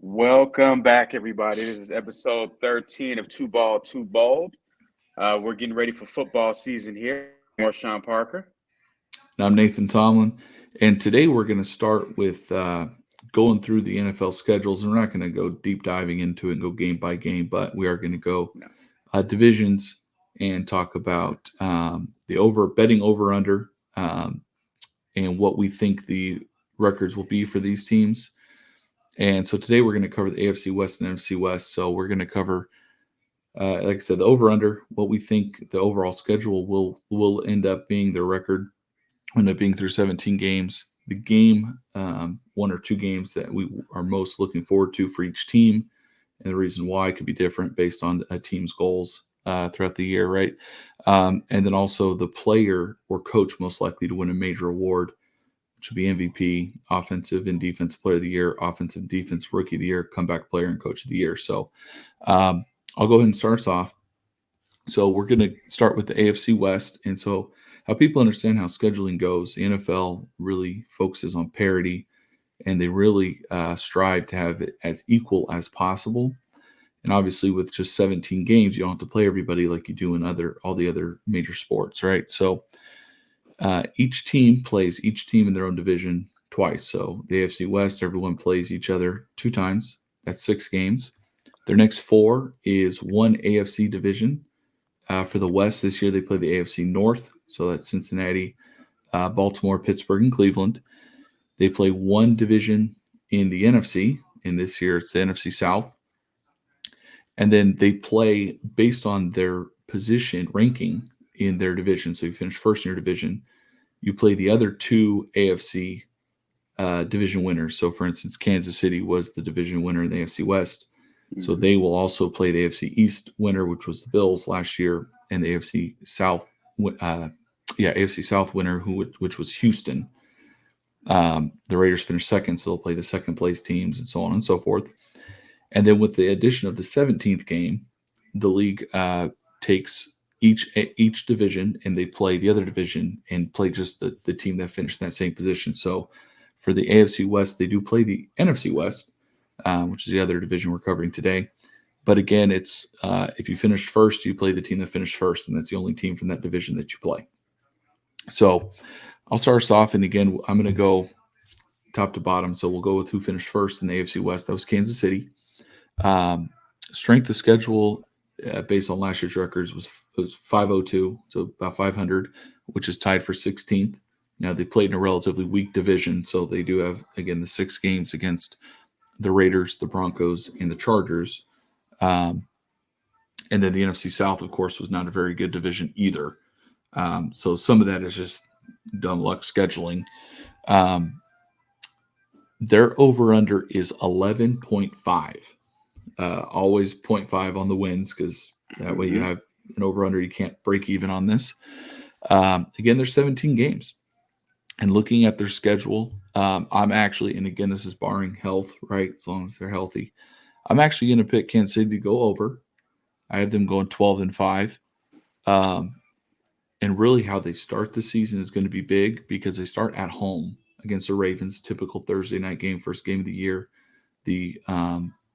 Welcome back, everybody. This is episode 13 of Two Ball, Two Bold. We're getting ready for football season here. I'm Marshon Parker. And I'm Nathan Tomlin, and today we're going to start with going through the NFL schedules, and we're not going to go deep diving into it and go game by game, but we are going to go No. divisions and talk about the betting over under and what we think the records will be for these teams. And so today we're going to cover the AFC West and NFC West. So we're going to cover, like I said, the over under, what we think the overall schedule will end up being, their record end up being through 17 games, the game, one or two games that we are most looking forward to for each team, and the reason why could be different based on a team's goals throughout the year, right? And then also the player or coach most likely to win a major award, which would be MVP, Offensive and Defensive Player of the Year, Offensive and Defense Rookie of the Year, Comeback Player, and Coach of the Year. So I'll go ahead and start us off. So we're going to start with the AFC West. And so how people understand how scheduling goes, the NFL really focuses on parity, and they really strive to have it as equal as possible. And obviously, with just 17 games, you don't have to play everybody like you do in all the other major sports, right? So each team plays each team in their own division twice. So the AFC West, everyone plays each other two times. That's 6 games. Their next 4 is one AFC division. For the West this year, they play the AFC North. So that's Cincinnati, Baltimore, Pittsburgh, and Cleveland. They play one division in the NFC, and this year it's the NFC South. And then they play based on their position ranking in their division. So you finish first in your division, you play the other 2 AFC division winners. So, for instance, Kansas City was the division winner in the AFC West. So they will also play the AFC East winner, which was the Bills last year, and the AFC South, AFC South winner, which was Houston. The Raiders finished second, so they'll play the second place teams, and so on and so forth. And then with the addition of the 17th game, the league takes each division and they play the other division and play just the team that finished in that same position. So for the AFC West, they do play the NFC West, which is the other division we're covering today. But again, it's if you finished first, you play the team that finished first, and that's the only team from that division that you play. So I'll start us off, and again, I'm going to go top to bottom. So we'll go with who finished first in the AFC West. That was Kansas City. Strength of schedule based on last year's records was 502, so about 500, which is tied for 16th. Now they played in a relatively weak division, so they do have, again, the 6 games against the Raiders, the Broncos, and the Chargers. And then the NFC South, of course, was not a very good division either. So some of that is just dumb luck scheduling. Their over-under is 11.5. Always 0.5 on the wins, because that way you have an over-under. You can't break even on this. Again, there's 17 games. And looking at their schedule, I'm actually, and again, this is barring health, right? As long as they're healthy, I'm actually going to pick Kansas City to go over. I have them going 12-5. And really how they start the season is going to be big, because they start at home against the Ravens, typical Thursday night game, first game of the year. The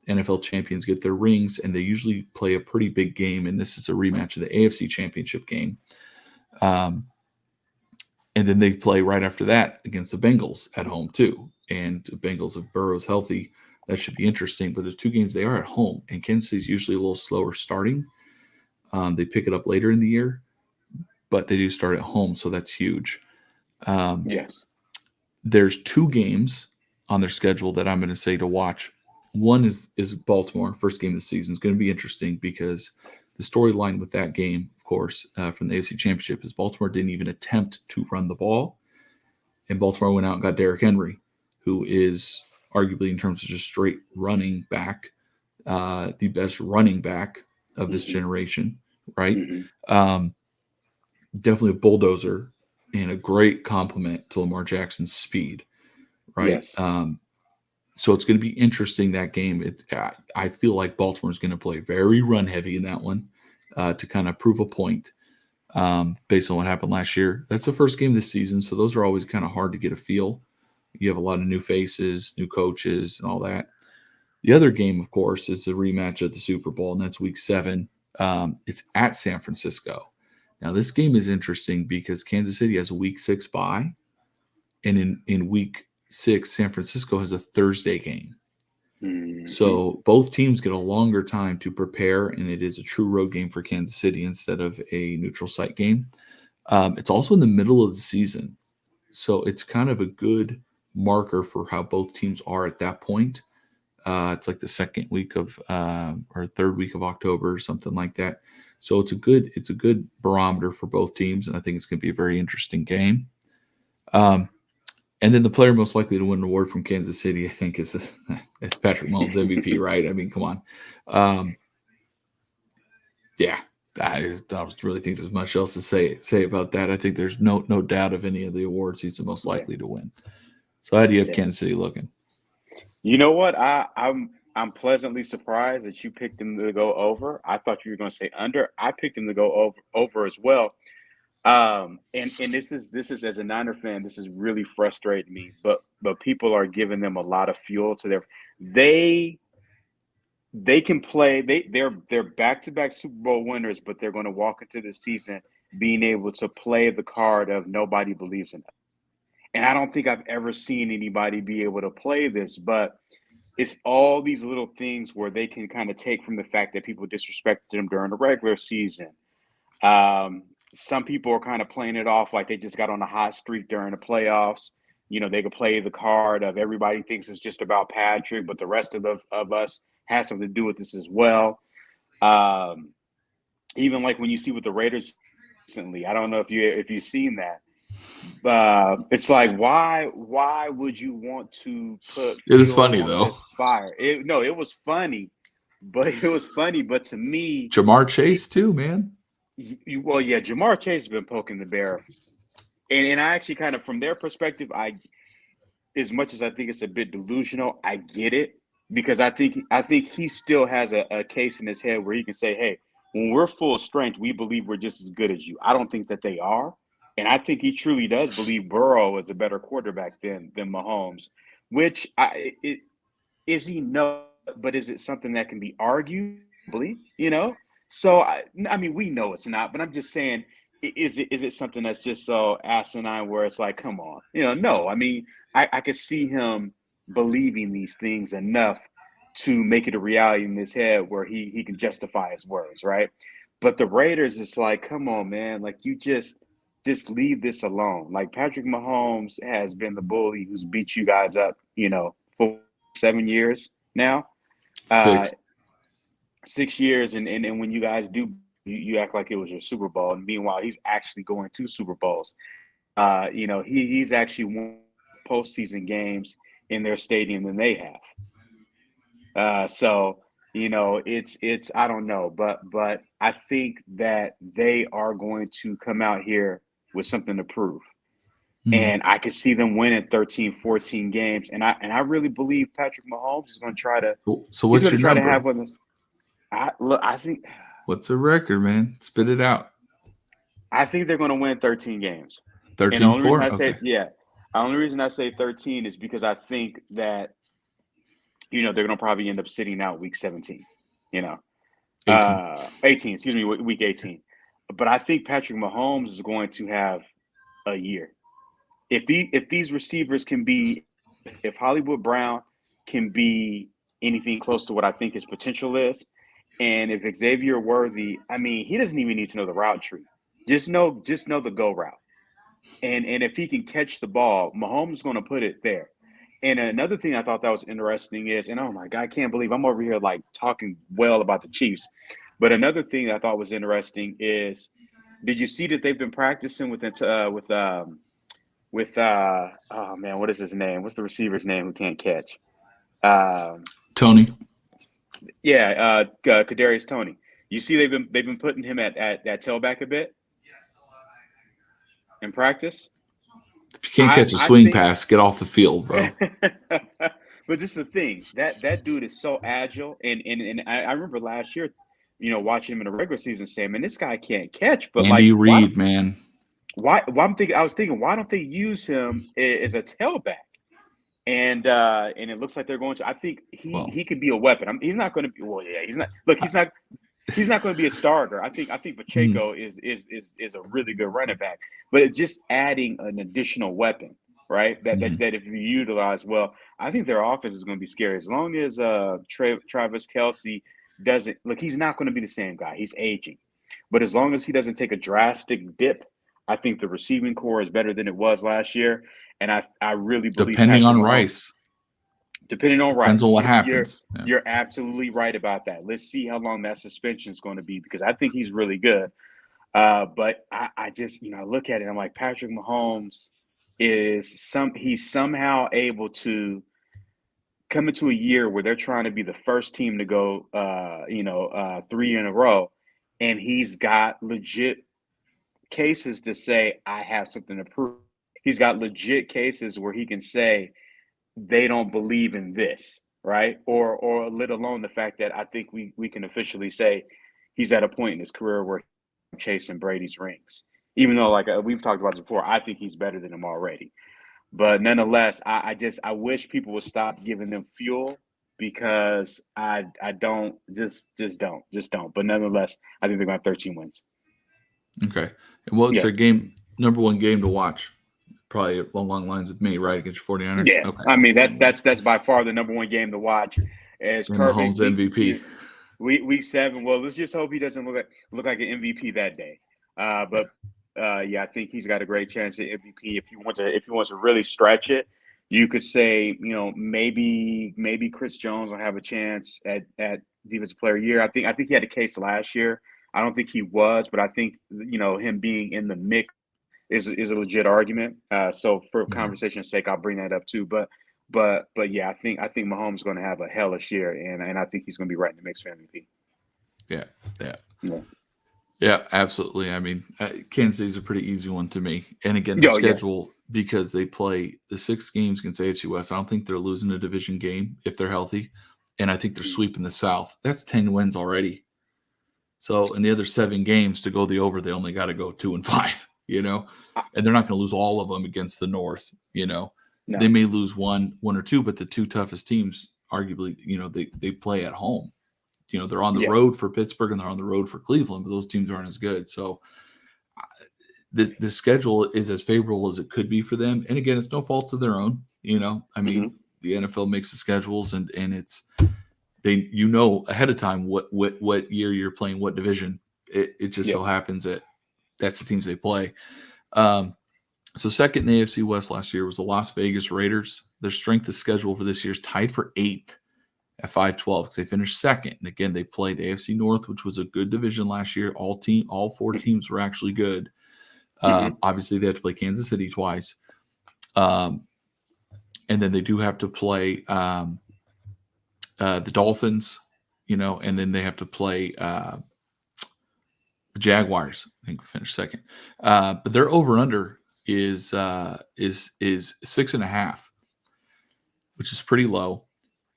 NFL champions get their rings, and they usually play a pretty big game, and this is a rematch of the AFC championship game. And then they play right after that against the Bengals at home too. And the Bengals, if Burrow's healthy, that should be interesting. But the 2 games, they are at home, and Kansas City's usually a little slower starting. They pick it up later in the year, but they do start at home, so that's huge. Yes. There's 2 games on their schedule that I'm going to say to watch. One is Baltimore, first game of the season. Is going to be interesting, because the storyline with that game, of course, from the AFC Championship, is Baltimore didn't even attempt to run the ball. And Baltimore went out and got Derrick Henry, who is arguably, in terms of just straight running back, the best running back of this generation, right? Definitely a bulldozer and a great compliment to Lamar Jackson's speed, right? Yes. So it's going to be interesting, that game. I feel like Baltimore is going to play very run heavy in that one to kind of prove a point based on what happened last year. That's the first game of the season, so those are always kind of hard to get a feel. You have a lot of new faces, new coaches, and all that. The other game, of course, is the rematch of the Super Bowl, and that's Week 7. It's at San Francisco. Now, this game is interesting because Kansas City has a Week 6 bye, and in Week 6, San Francisco has a Thursday game. Mm-hmm. So both teams get a longer time to prepare, and it is a true road game for Kansas City instead of a neutral site game. It's also in the middle of the season, so it's kind of a good marker for how both teams are at that point. It's like the second week of or third week of October or something like that. So it's a good barometer for both teams, and I think it's going to be a very interesting game. And then the player most likely to win an award from Kansas City, I think, it's Patrick Mahomes MVP, right? I mean, come on. Yeah, I don't really think there's much else to say about that. I think there's no doubt of any of the awards he's the most likely to win. So how do you have Kansas City looking? You know what? I'm pleasantly surprised that you picked him to go over. I thought you were going to say under. I picked him to go over as well. And this is as a Niner fan, this is really frustrating me. But people are giving them a lot of fuel to their. They can play. They're back-to-back Super Bowl winners, but they're going to walk into this season being able to play the card of nobody believes in us. And I don't think I've ever seen anybody be able to play this, but it's all these little things where they can kind of take from the fact that people disrespected them during the regular season. Some people are kind of playing it off like they just got on a hot streak during the playoffs. They could play the card of everybody thinks it's just about Patrick, but the rest of us has something to do with this as well. Even like when you see with the Raiders recently, I don't know if you've seen that. It's like why would you want to put it is funny though fire? It was funny, but to me, Jamar Chase too, man. Jamar Chase has been poking the bear, and I actually kind of from their perspective, as much as I think it's a bit delusional, I get it because I think he still has a case in his head where he can say, hey, when we're full strength, we believe we're just as good as you. I don't think that they are. And I think he truly does believe Burrow is a better quarterback than Mahomes, which is he? No, but is it something that can be argued? So I mean, we know it's not, but I'm just saying, is it something that's just so asinine where it's like, come on, no. I mean, I could see him believing these things enough to make it a reality in his head where he can justify his words, right? But the Raiders, it's like, come on, man, like you just leave this alone. Like Patrick Mahomes has been the bully who's beat you guys up, for 7 years now. 6 years, and when you guys do, you act like it was your Super Bowl, and meanwhile he's actually going to Super Bowls. He's actually won postseason games in their stadium than they have. So it's I don't know, but I think that they are going to come out here with something to prove. And I can see them winning 13, 14 games. And I really believe Patrick Mahomes is going to try to. So what's your number? To have one of this. I think. What's the record, man? Spit it out. I think they're going to win 13 games. 13-4? And the only reason I say, the only reason I say 13 is because I think that, they're going to probably end up sitting out week 17, 18, excuse me, week 18. But I think Patrick Mahomes is going to have a year. If these receivers can be, if Hollywood Brown can be anything close to what I think his potential is, and if Xavier Worthy, I mean, he doesn't even need to know the route tree. Just know the go route. And if he can catch the ball, Mahomes is going to put it there. And another thing I thought that was interesting is, and oh my God, I can't believe I'm over here like talking well about the Chiefs. But another thing I thought was interesting is, did you see that they've been practicing with oh man, what is his name? What's the receiver's name who can't catch? Tony. Yeah, Kadarius Toney. You see, they've been putting him at tailback a bit in practice. If you can't catch a swing pass, get off the field, bro. But this is the thing, that dude is so agile, and I remember last year, watching him in the regular season, saying, "Man, this guy can't catch." But Andy Reid, man. I was thinking, why don't they use him as a tailback? and it looks like they're going to. I think Well, he could be a weapon. He's not going to be. Well, yeah, he's not. Look, he's not going to be a starter. I think mm, Pacheco is a really good running back, but just adding an additional weapon, right? mm, That if you utilize well, I think their offense is going to be scary as long as Travis Kelsey doesn't look. He's not going to be the same guy. He's aging, but as long as he doesn't take a drastic dip, I think the receiving core is better than it was last year. And I really believe depending Patrick on Mahomes. Rice, Depending on depends Rice, on what you're happens. Yeah. you're absolutely right about that. Let's see how long that suspension is going to be because I think he's really good. But I just look at it. I'm like Patrick Mahomes he's somehow able to come into a year where they're trying to be the first team to go 3 in a row, and he's got legit cases to say I have something to prove. He's got legit cases where he can say they don't believe in this, right? Or let alone the fact that I think we can officially say he's at a point in his career where he's chasing Brady's rings. Even though, like we've talked about this before, I think he's better than him already. But nonetheless, I wish people would stop giving them fuel because I don't just don't. But nonetheless, I think they're going to have 13 wins. Okay. Well, it's Yeah, their number one game to watch. Probably along lines with me, right? Against your 49ers. yeah. Okay. I mean And that's by far the number one game to watch. As Mahomes perfect MVP. week 7. Well, let's just hope he doesn't look like an MVP that day. But yeah, I think he's got a great chance at MVP. If he wants to really stretch it, you could say maybe Chris Jones will have a chance at Defensive Player of the Year. I think he had a case last year. I don't think he was, but I think him being in the mix is a legit argument. So for Mhm. conversation's sake, I'll bring that up too. But yeah, I think Mahomes is going to have a hellish year, and I think he's going to be right in the mix for MVP. Yeah. Yeah. Yeah. Yeah, absolutely. I mean, Kansas City's a pretty easy one to me. And again, the Yo, yeah. schedule, because they play the 6 games against AFC West, I don't think they're losing a division game if they're healthy. And I think they're sweeping the South. That's 10 wins already. So in the other 7 games to go the over, they only got to go 2-5, and they're not going to lose all of them against the North. They No. may lose one or two, but the 2 toughest teams, arguably, they play at home. They're on the Yeah. road for Pittsburgh and they're on the road for Cleveland, but those teams aren't as good. So the schedule is as favorable as it could be for them. And again, it's no fault of their own. I mean, Hmm. the NFL makes the schedules and it's they ahead of time what year you're playing what division. It just Yeah. so happens that that's the teams they play. Um, so second in the AFC West last year was the Las Vegas Raiders. Their strength of schedule for this year is tied for 8th at 5-12 because they finished second. And again, they played the AFC North, which was a good division last year. All 4 teams were actually good. Hmm. Obviously, they have to play Kansas City twice, um, and then they do have to play the Dolphins, and then they have to play the Jaguars. I think we finished second, but their over under is 6.5, which is pretty low.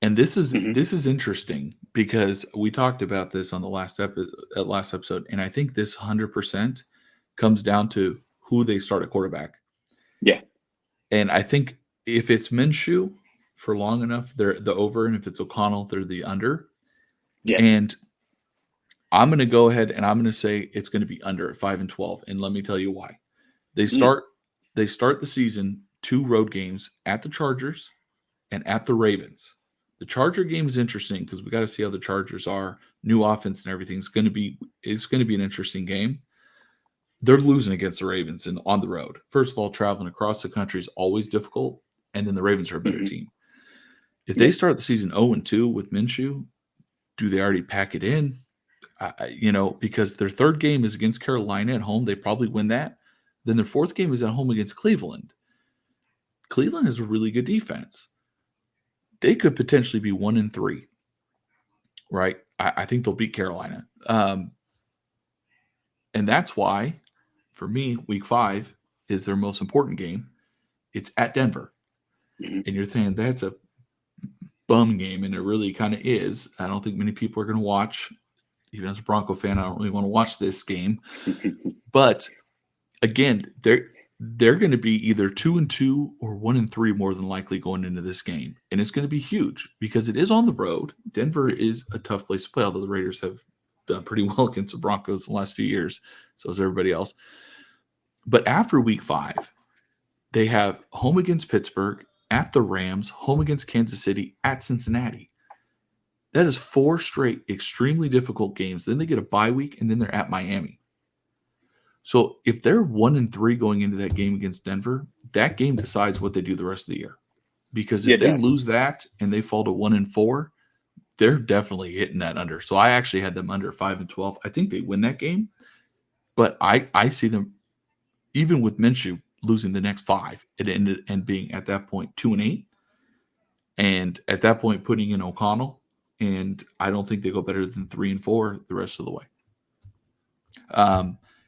And this Hmm. is interesting because we talked about this on the last episode, and I think this 100% comes down to who they start at quarterback. Yeah. And I think if it's Minshew for long enough, they're the over, and if it's O'Connell, they're the under. Yes. And I'm going to go ahead and I'm going to say it's going to be under at 5-12, and let me tell you why. They Mm. start they start the season 2 road games at the Chargers and at the Ravens. The Charger game is interesting because we got to see how the Chargers are. New offense and everything. It's going to be an interesting game. They're losing against the Ravens on the road. First of all, traveling across the country is always difficult, and then the Ravens are a better Hmm. team. If they Yeah. start the season 0-2 with Minshew, do they already pack it in? Because their third game is against Carolina at home, they probably win that. Then their fourth game is at home against Cleveland. Cleveland has a really good defense. They could potentially be 1-3, right? I think they'll beat Carolina. And that's why, for me, week 5 is their most important game. It's at Denver. Hmm. And you're thinking that's a bum game, and it really kind of is. I don't think many people are going to watch. Even as a Bronco fan, I don't really want to watch this game. But again, they're going to be either 2-2 or 1-3 more than likely going into this game, and it's going to be huge because it is on the road. Denver is a tough place to play, although the Raiders have done pretty well against the Broncos in the last few years. So is everybody else. But after Week 5, they have home against Pittsburgh, at the Rams, home against Kansas City, at Cincinnati. That is 4 straight extremely difficult games. Then they get a bye week, and then they're at Miami. So if they're 1-3 going into that game against Denver, that game decides what they do the rest of the year. Because if It they does. lose that and they fall to 1-4, they're definitely hitting that under. So I actually had them under 5-12. I think they win that game, but I see them, even with Minshew losing the next 5, it ended and being at that point 2-8, and at that point putting in O'Connell, and I don't think they go better than 3-4 the rest of the way.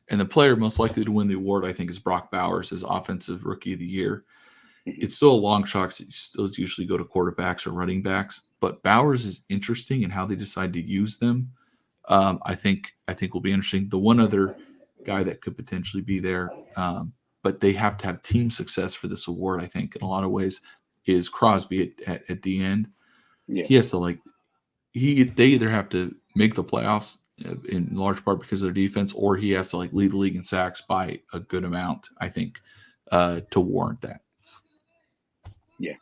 And the player most likely to win the award, I think, is Brock Bowers as Offensive Rookie of the Year. It's still a long shot. You still usually go to quarterbacks or running backs, but Bowers is interesting in how they decide to use them. I think will be interesting. The one other guy that could potentially be there, but they have to have team success for this award, I think, in a lot of ways, is Crosby at the end. Yeah. He has to they either have to make the playoffs in large part because of their defense, or he has to lead the league in sacks by a good amount, I think, to warrant that. Yeah.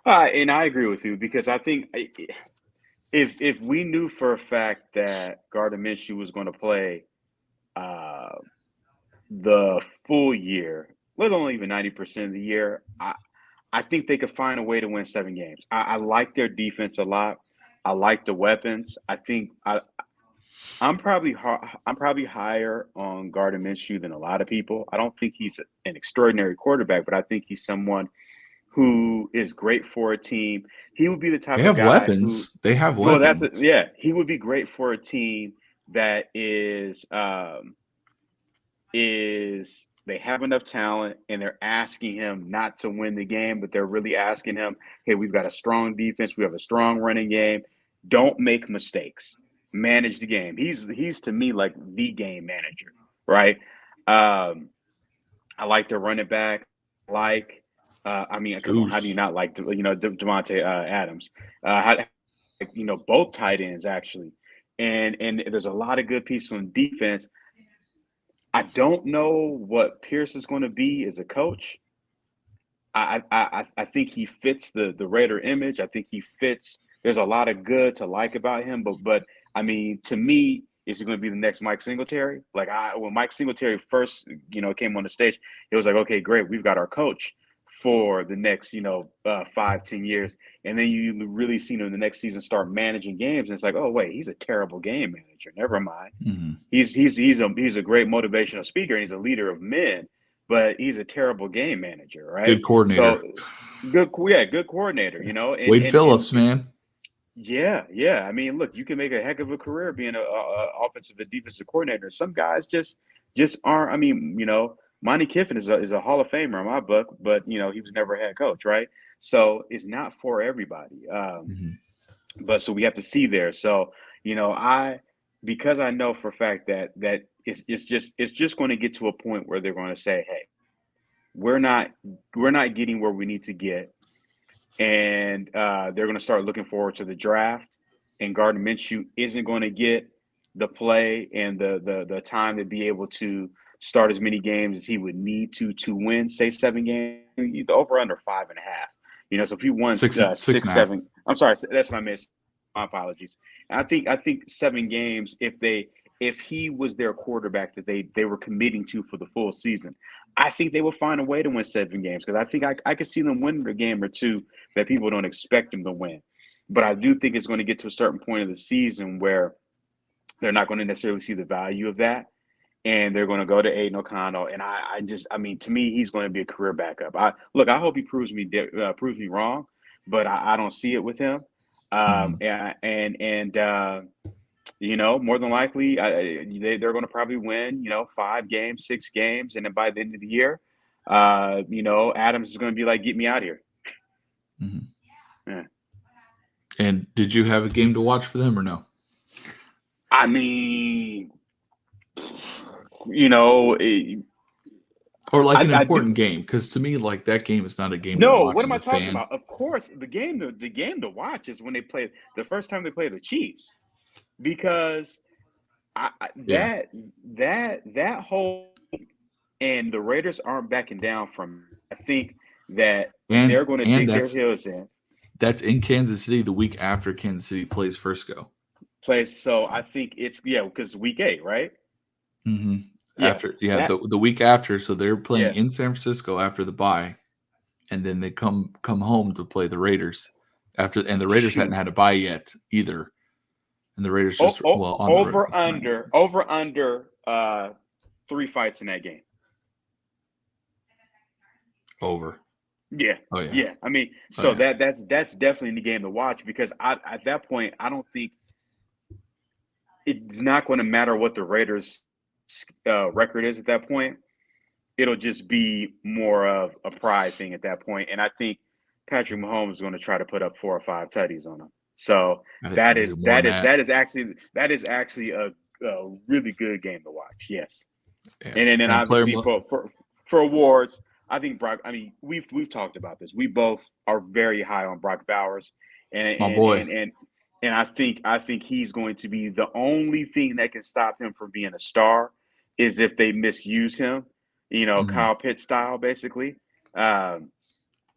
And I agree with you because I think if we knew for a fact that Gardner Minshew was going to play the full year, let alone even 90% of the year, I think they could find a way to win 7 games. I like their defense a lot. I like the weapons. I think I'm probably higher on Gardner Minshew than a lot of people. I don't think he's an extraordinary quarterback, but I think he's someone who is great for a team. He would be the type They of have guy weapons. They have well, weapons. he would be great for a team that is they have enough talent and they're asking him not to win the game, but they're really asking him, hey, we've got a strong defense, we have a strong running game. Don't make mistakes. Manage the game. He's to me like the game manager, right? I like their running back. Come on, how do you not like Devontae Adams? Both tight ends actually, and there's a lot of good pieces on defense. I don't know what Pierce is going to be as a coach. I think he fits the Raider image. I think he fits. There's a lot of good to like about him, but I mean, to me, is he going to be the next Mike Singletary? When Mike Singletary first, came on the stage, it was like, okay, great, we've got our coach for the next, 5-10 years, and then you really see him in the next season start managing games, and it's like, oh wait, he's a terrible game manager. Never mind. Mm-hmm. He's a great motivational speaker, and he's a leader of men, but he's a terrible game manager, right? Good coordinator. So good coordinator, And, Wade Phillips, man. Yeah. I mean, look, you can make a heck of a career being an offensive and defensive coordinator. Some guys just aren't. I mean, Monty Kiffin is a Hall of Famer in my book, but he was never a head coach, right? So it's not for everybody. But so we have to see there. So because I know for a fact that it's just going to get to a point where they're going to say, hey, we're not getting where we need to get. And they're going to start looking forward to the draft. And Gardner Minshew isn't going to get the play and the time to be able to start as many games as he would need to win, say 7 games, over under 5.5. So if he won 6, 7, I'm sorry, that's my miss. My apologies. I think 7 games, if he was their quarterback that they were committing to for the full season, I think they will find a way to win 7 games, because I think I could see them winning a game or two that people don't expect them to win. But I do think it's going to get to a certain point of the season where they're not going to necessarily see the value of that, and they're going to go to Aiden O'Connell. And to me, he's going to be a career backup. I hope he proves me wrong, but I don't see it with him. More than likely, they're going to probably win, 5 games, 6 games, and then by the end of the year, Adams is going to be like, "Get me out of here." Mm-hmm. Yeah. And did you have a game to watch for them or no? I mean, Or like an I important do. game, because to me, like that game is not a game to No, watch what am as I a talking fan. about? Of course, the game to watch is when they play the first time they play the Chiefs, because Yeah, that whole, and the Raiders aren't backing down from. I think that they're going to and dig their heels in. that's in Kansas City the week after Kansas City plays Frisco. Place, so I think it's because week 8, right? hmm Yeah, that the week after, so they're playing yeah. in San Francisco after the bye, and then they come home to play the Raiders after, and the Raiders hadn't Shoot. had a bye yet either, and the Raiders just on the road with Miami. Over under 3 fights in that game. Over. Yeah, Oh yeah. yeah. I mean, Oh so yeah. that's definitely the game to watch, because at that point I don't think it's not going to matter what the Raiders' record is at that point. It'll just be more of a pride thing at that point, and I think Patrick Mahomes is going to try to put up 4 or 5 tutties on them. So I think that I'll do is more than that is that. that is actually a really good game to watch. Yes, Yeah. and then And player, obviously for awards, I think Brock. I mean, we've talked about this. We both are very high on Brock Bowers, and my and boy. and and and I think he's going to be the only thing that can stop him from being a star is if they misuse him, Mhm. Kyle Pitts style, basically. Um,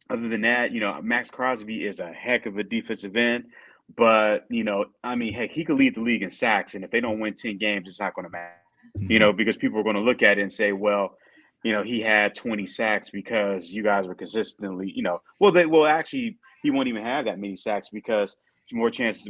Other than that, Max Crosby is a heck of a defensive end, but I mean, heck, he could lead the league in sacks, and if they don't win 10 games, it's not going to matter, Mhm. because people are going to look at it and say, well, he had 20 sacks because you guys were consistently, actually, he won't even have that many sacks because more times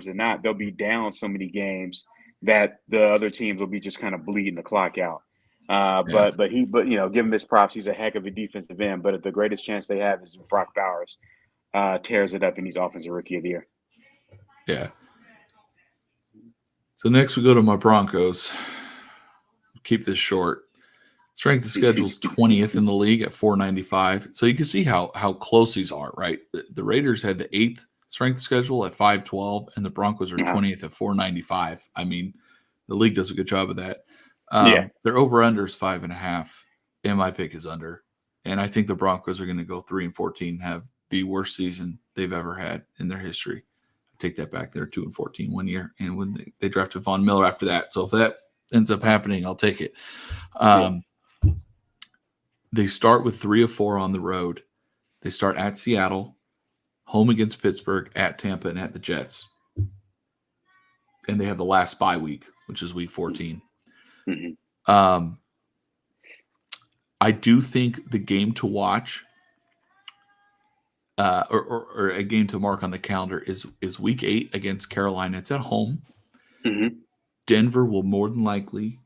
than not, they'll be down so many games that the other teams will be just kind of bleeding the clock out. Yeah. Give him his props. He's a heck of a defensive end. But the greatest chance they have is Brock Bowers tears it up and he's offensive rookie of the year. Yeah. So next we go to my Broncos. Keep this short. Strength of schedule is 20th in the league at 495. So you can see how close these are, right? The Raiders had the 8th strength of schedule at 512, and the Broncos are Uh-huh. 20th at 495. I mean, the league does a good job of that. Yeah. Their over-under is 5.5, and my pick is under. And I think the Broncos are going to go 3-14 and have the worst season they've ever had in their history. I take that back. They're 2-14 one year, and when they drafted Von Miller after that. So if that ends up happening, I'll take it. They start with 3 of 4 on the road. They start at Seattle, home against Pittsburgh, at Tampa, and at the Jets. And they have the last bye week, which is week 14. Mm-hmm. I do think the game to watch or a game to mark on the calendar is week 8 against Carolina. It's at home. Mm-hmm. Denver will more than likely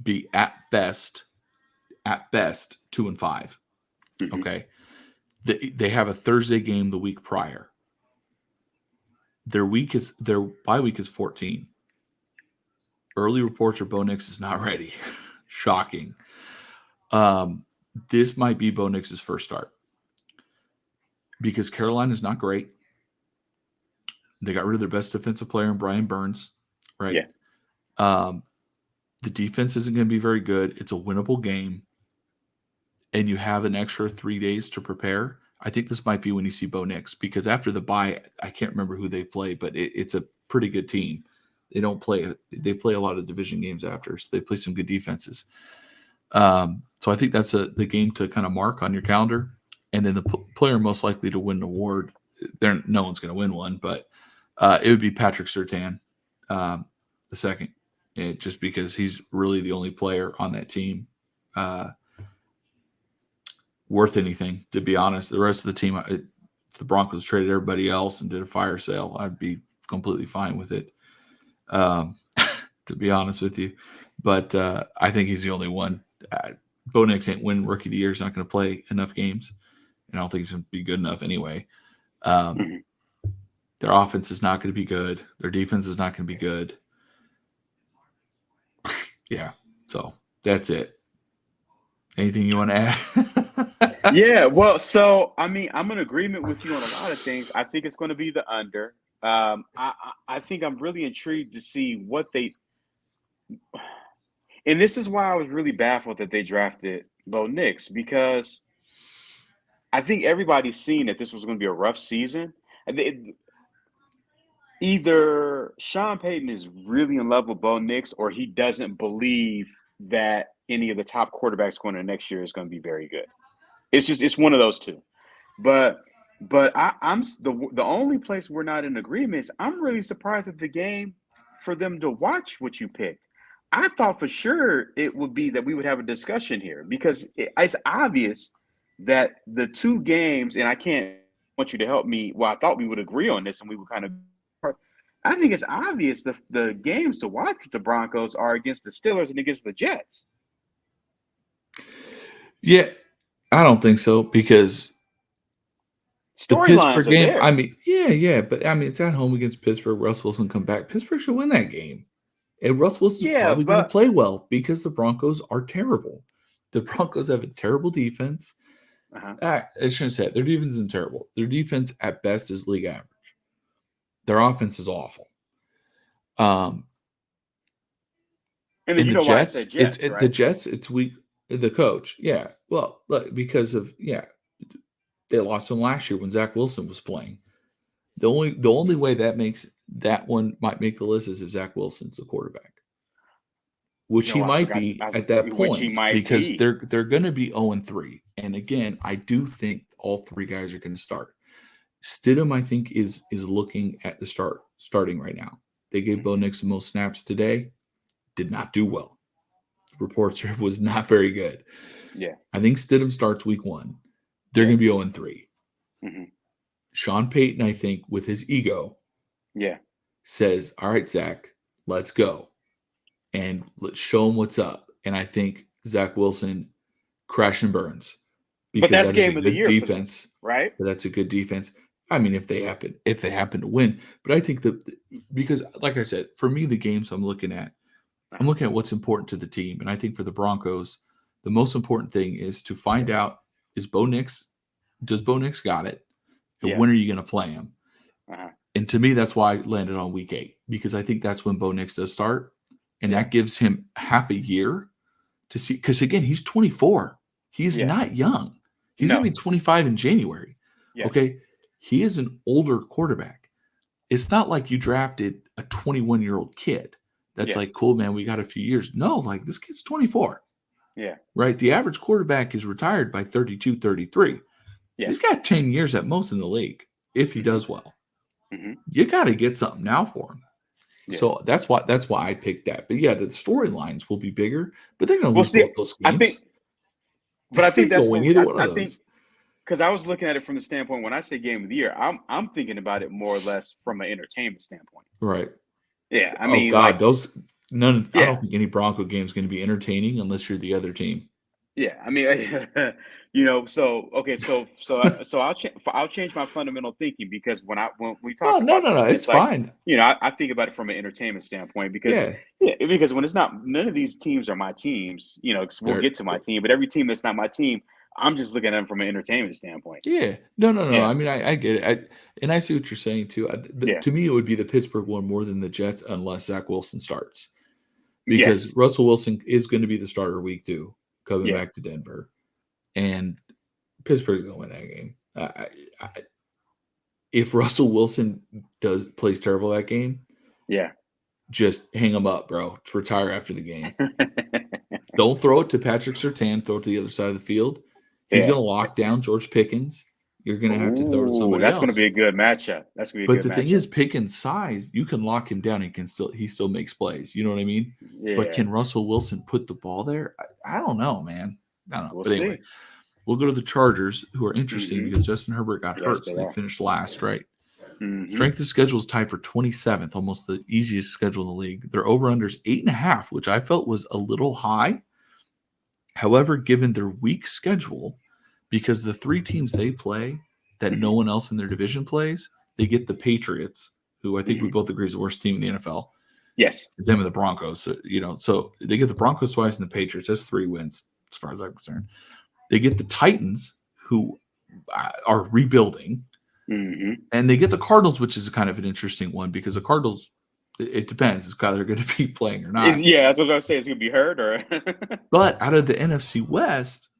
be at best 2-5. Mm-hmm. Okay. They have a Thursday game the week prior. Their bye week is 14. Early reports are Bo Nix is not ready. Shocking. This might be Bo Nix's first start because Carolina is not great. They got rid of their best defensive player in Brian Burns, right? Yeah. The defense isn't going to be very good. It's a winnable game, and you have an extra 3 days to prepare. I think this might be when you see Bo Nix because after the bye, I can't remember who they play, but it's a pretty good team. They play a lot of division games after, so they play some good defenses. So I think that's the game to kind of mark on your calendar. And then the player most likely to win an award, no one's going to win one, but it would be Patrick Surtain, the second, just because he's really the only player on that team worth anything, to be honest. The rest of the team, if the Broncos traded everybody else and did a fire sale, I'd be completely fine with it, to be honest with you. But I think he's the only one. Bo Nix ain't win Rookie of the Year. He's not going to play enough games, and I don't think he's going to be good enough anyway. Mm-hmm. Their offense is not going to be good. Their defense is not going to be good. Yeah, so that's it. Anything you want to add? Yeah, well, so I mean, I'm in agreement with you on a lot of things. I think it's going to be the under. I think I'm really intrigued to see what they. And this is why I was really baffled that they drafted Bo Nix, because I think everybody's seen that this was going to be a rough season. Either Sean Payton is really in love with Bo Nix, or he doesn't believe that any of the top quarterbacks going into next year is going to be very good. It's one of those two. But I'm the only place we're not in agreement is I'm really surprised at the game for them to watch what you picked. I thought for sure it would be that we would have a discussion here because it's obvious that the two games, and I can't want you to help me. Well, I thought we would agree on this, and we would kind of. I think it's obvious the games to watch with the Broncos are against the Steelers and against the Jets. Yeah, I don't think so because the Pittsburgh game, there. I mean, yeah, but I mean, it's at home against Pittsburgh. Russ Wilson come back. Pittsburgh should win that game. And Russ Wilson's probably going to play well because the Broncos are terrible. The Broncos have a terrible defense. I shouldn't say it. Their defense isn't terrible. Their defense at best is league average. Their offense is awful. And then the why I said Jets, right? The Jets, it's weak. The coach, yeah. Well, because of they lost him last year when Zach Wilson was playing. The only way that one might make the list is if Zach Wilson's the quarterback, which he might be at that point because they're going to be 0-3. And again, I do think all three guys are going to start. Stidham, I think, is looking at the starting right now. They gave Bo Nix the most snaps today. Did not do well. Reports was not very good. Yeah. I think Stidham starts week 1. They're going to be 0-3. Mm-hmm. Sean Payton, I think, with his ego, says, all right, Zach, let's go. And let's show him what's up. And I think Zach Wilson crash and burns. But that's game of the year defense, them, right? But that's a good defense. I mean, if they happen to win. But I think because, like I said, for me, the games I'm looking at what's important to the team. And I think for the Broncos, the most important thing is to find out, does Bo Nix got it? And when are you going to play him? And to me, that's why I landed on week 8, because I think that's when Bo Nix does start. And that gives him half a year to see. Because, again, he's 24. He's not young. He's going to be 25 in January. Yes. Okay? He is an older quarterback. It's not like you drafted a 21-year-old kid. That's like, cool, man, we got a few years. No, like, this kid's 24. Yeah. Right? The average quarterback is retired by 32, 33. Yes. He's got 10 years at most in the league if he does well. Mm-hmm. You got to get something now for him. Yeah. So that's why I picked that. But, yeah, the storylines will be bigger, but they're going to lose both those games. I think that's what either one of those. Because I was looking at it from the standpoint, when I say game of the year, I'm thinking about it more or less from an entertainment standpoint. Right. Yeah, I mean, I don't think any Bronco game is going to be entertaining unless you're the other team. Yeah, I mean, so I'll change my fundamental thinking, because when we talk about it's fine. I think about it from an entertainment standpoint, because because when it's not, none of these teams are my teams. We'll get to my team, but every team that's not my team, I'm just looking at them from an entertainment standpoint. Yeah. No. I mean, I get it. And I see what you're saying, too. To me, it would be the Pittsburgh one more than the Jets unless Zach Wilson starts. Because Russell Wilson is going to be the starter week 2, coming back to Denver. And Pittsburgh's going to win that game. If Russell Wilson plays terrible that game, just hang him up, bro. Just retire after the game. Don't throw it to Patrick Surtain. Throw it to the other side of the field. He's going to lock down George Pickens. You're going to have to throw to somebody else. That's going to be a good matchup. But the thing is, Pickens' size, you can lock him down and he still makes plays. You know what I mean? Yeah. But can Russell Wilson put the ball there? I don't know, man. I don't know. But anyway, we'll go to the Chargers, who are interesting because Justin Herbert got hurt, so they finished last, right? Mm-hmm. Strength of schedule is tied for 27th, almost the easiest schedule in the league. Their over-unders 8.5, which I felt was a little high. However, given their weak schedule, because the 3 teams they play that no one else in their division plays, they get the Patriots, who I think we both agree is the worst team in the NFL. Yes. Them and the Broncos. So they get the Broncos twice and the Patriots. That's 3 wins as far as I'm concerned. They get the Titans, who are rebuilding. Mm-hmm. And they get the Cardinals, which is kind of an interesting one, because the Cardinals, it depends. It's either going to be playing or not. That's what I was going to say. Is he going to be hurt or? But out of the NFC West,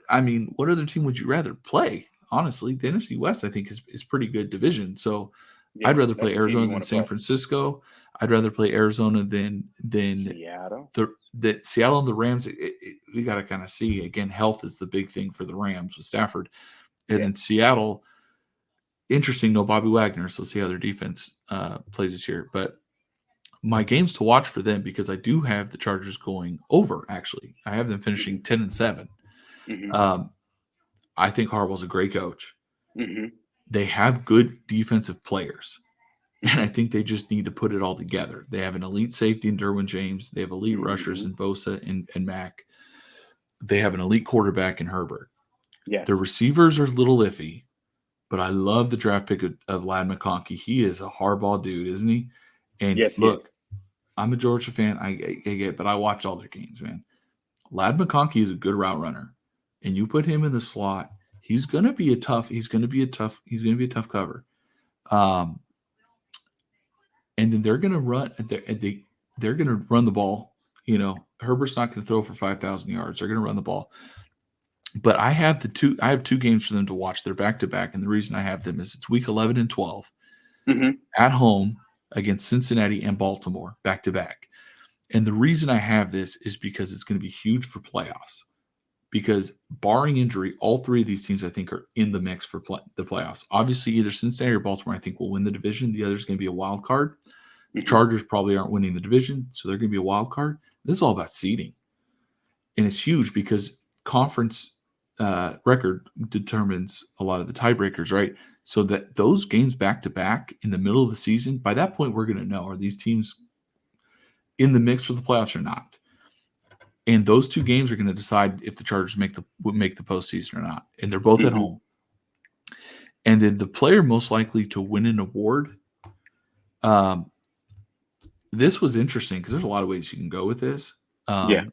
I mean, what other team would you rather play? Honestly, the NFC West, I think, is pretty good division. So I'd Yeah, rather that's play the team you Arizona than want to San play. Francisco. I'd rather play Arizona than Seattle. the Seattle and the Rams. We got to kind of see again. Health is the big thing for the Rams with Stafford, and Yeah. then Seattle. Interesting, no Bobby Wagner, so let's see how their defense plays this year. But my games to watch for them, because I do have the Chargers going over. Actually, I have them finishing Hmm. 10-7. Hmm. Um, I think Harbaugh's a great coach. Hmm. They have good defensive players, and I Hmm. think they just need to put it all together. They have an elite safety in Derwin James. They have elite rushers Hmm. in Bosa and Mack. They have an elite quarterback in Herbert. Their Yes. receivers are a little iffy, but I love the draft pick of Lad McConkey. He is a hardball dude, isn't he? And Yes, he look, is. I'm a Georgia fan. I get, but I watch all their games, man. Lad McConkey is a good route runner, and you put him in the slot, he's going to be a tough. He's going to be a tough cover. Um, and then they're going to run. They're going to run the ball. You know, Herbert's not going to throw for 5,000 yards. They're going to run the ball. But I have the two. I have two games for them to watch. They're back to back, and the reason I have them is it's week 11 and 12 Hmm. at home against Cincinnati and Baltimore back to back. And the reason I have this is because it's going to be huge for playoffs. Because barring injury, all three of these teams I think are in the mix for the playoffs. Obviously, either Cincinnati or Baltimore I think will win the division. The other is going to be a wild card. The Hmm. Chargers probably aren't winning the division, so they're going to be a wild card. This is all about seeding, and it's huge because conference record determines a lot of the tiebreakers, right? So that those games back to back in the middle of the season, by that point we're going to know, are these teams in the mix for the playoffs or not? And those two games are going to decide if the Chargers make the postseason or not. And they're both at Hmm. home. And then the player most likely to win an award. Um, this was interesting because there's a lot of ways you can go with this. Yeah.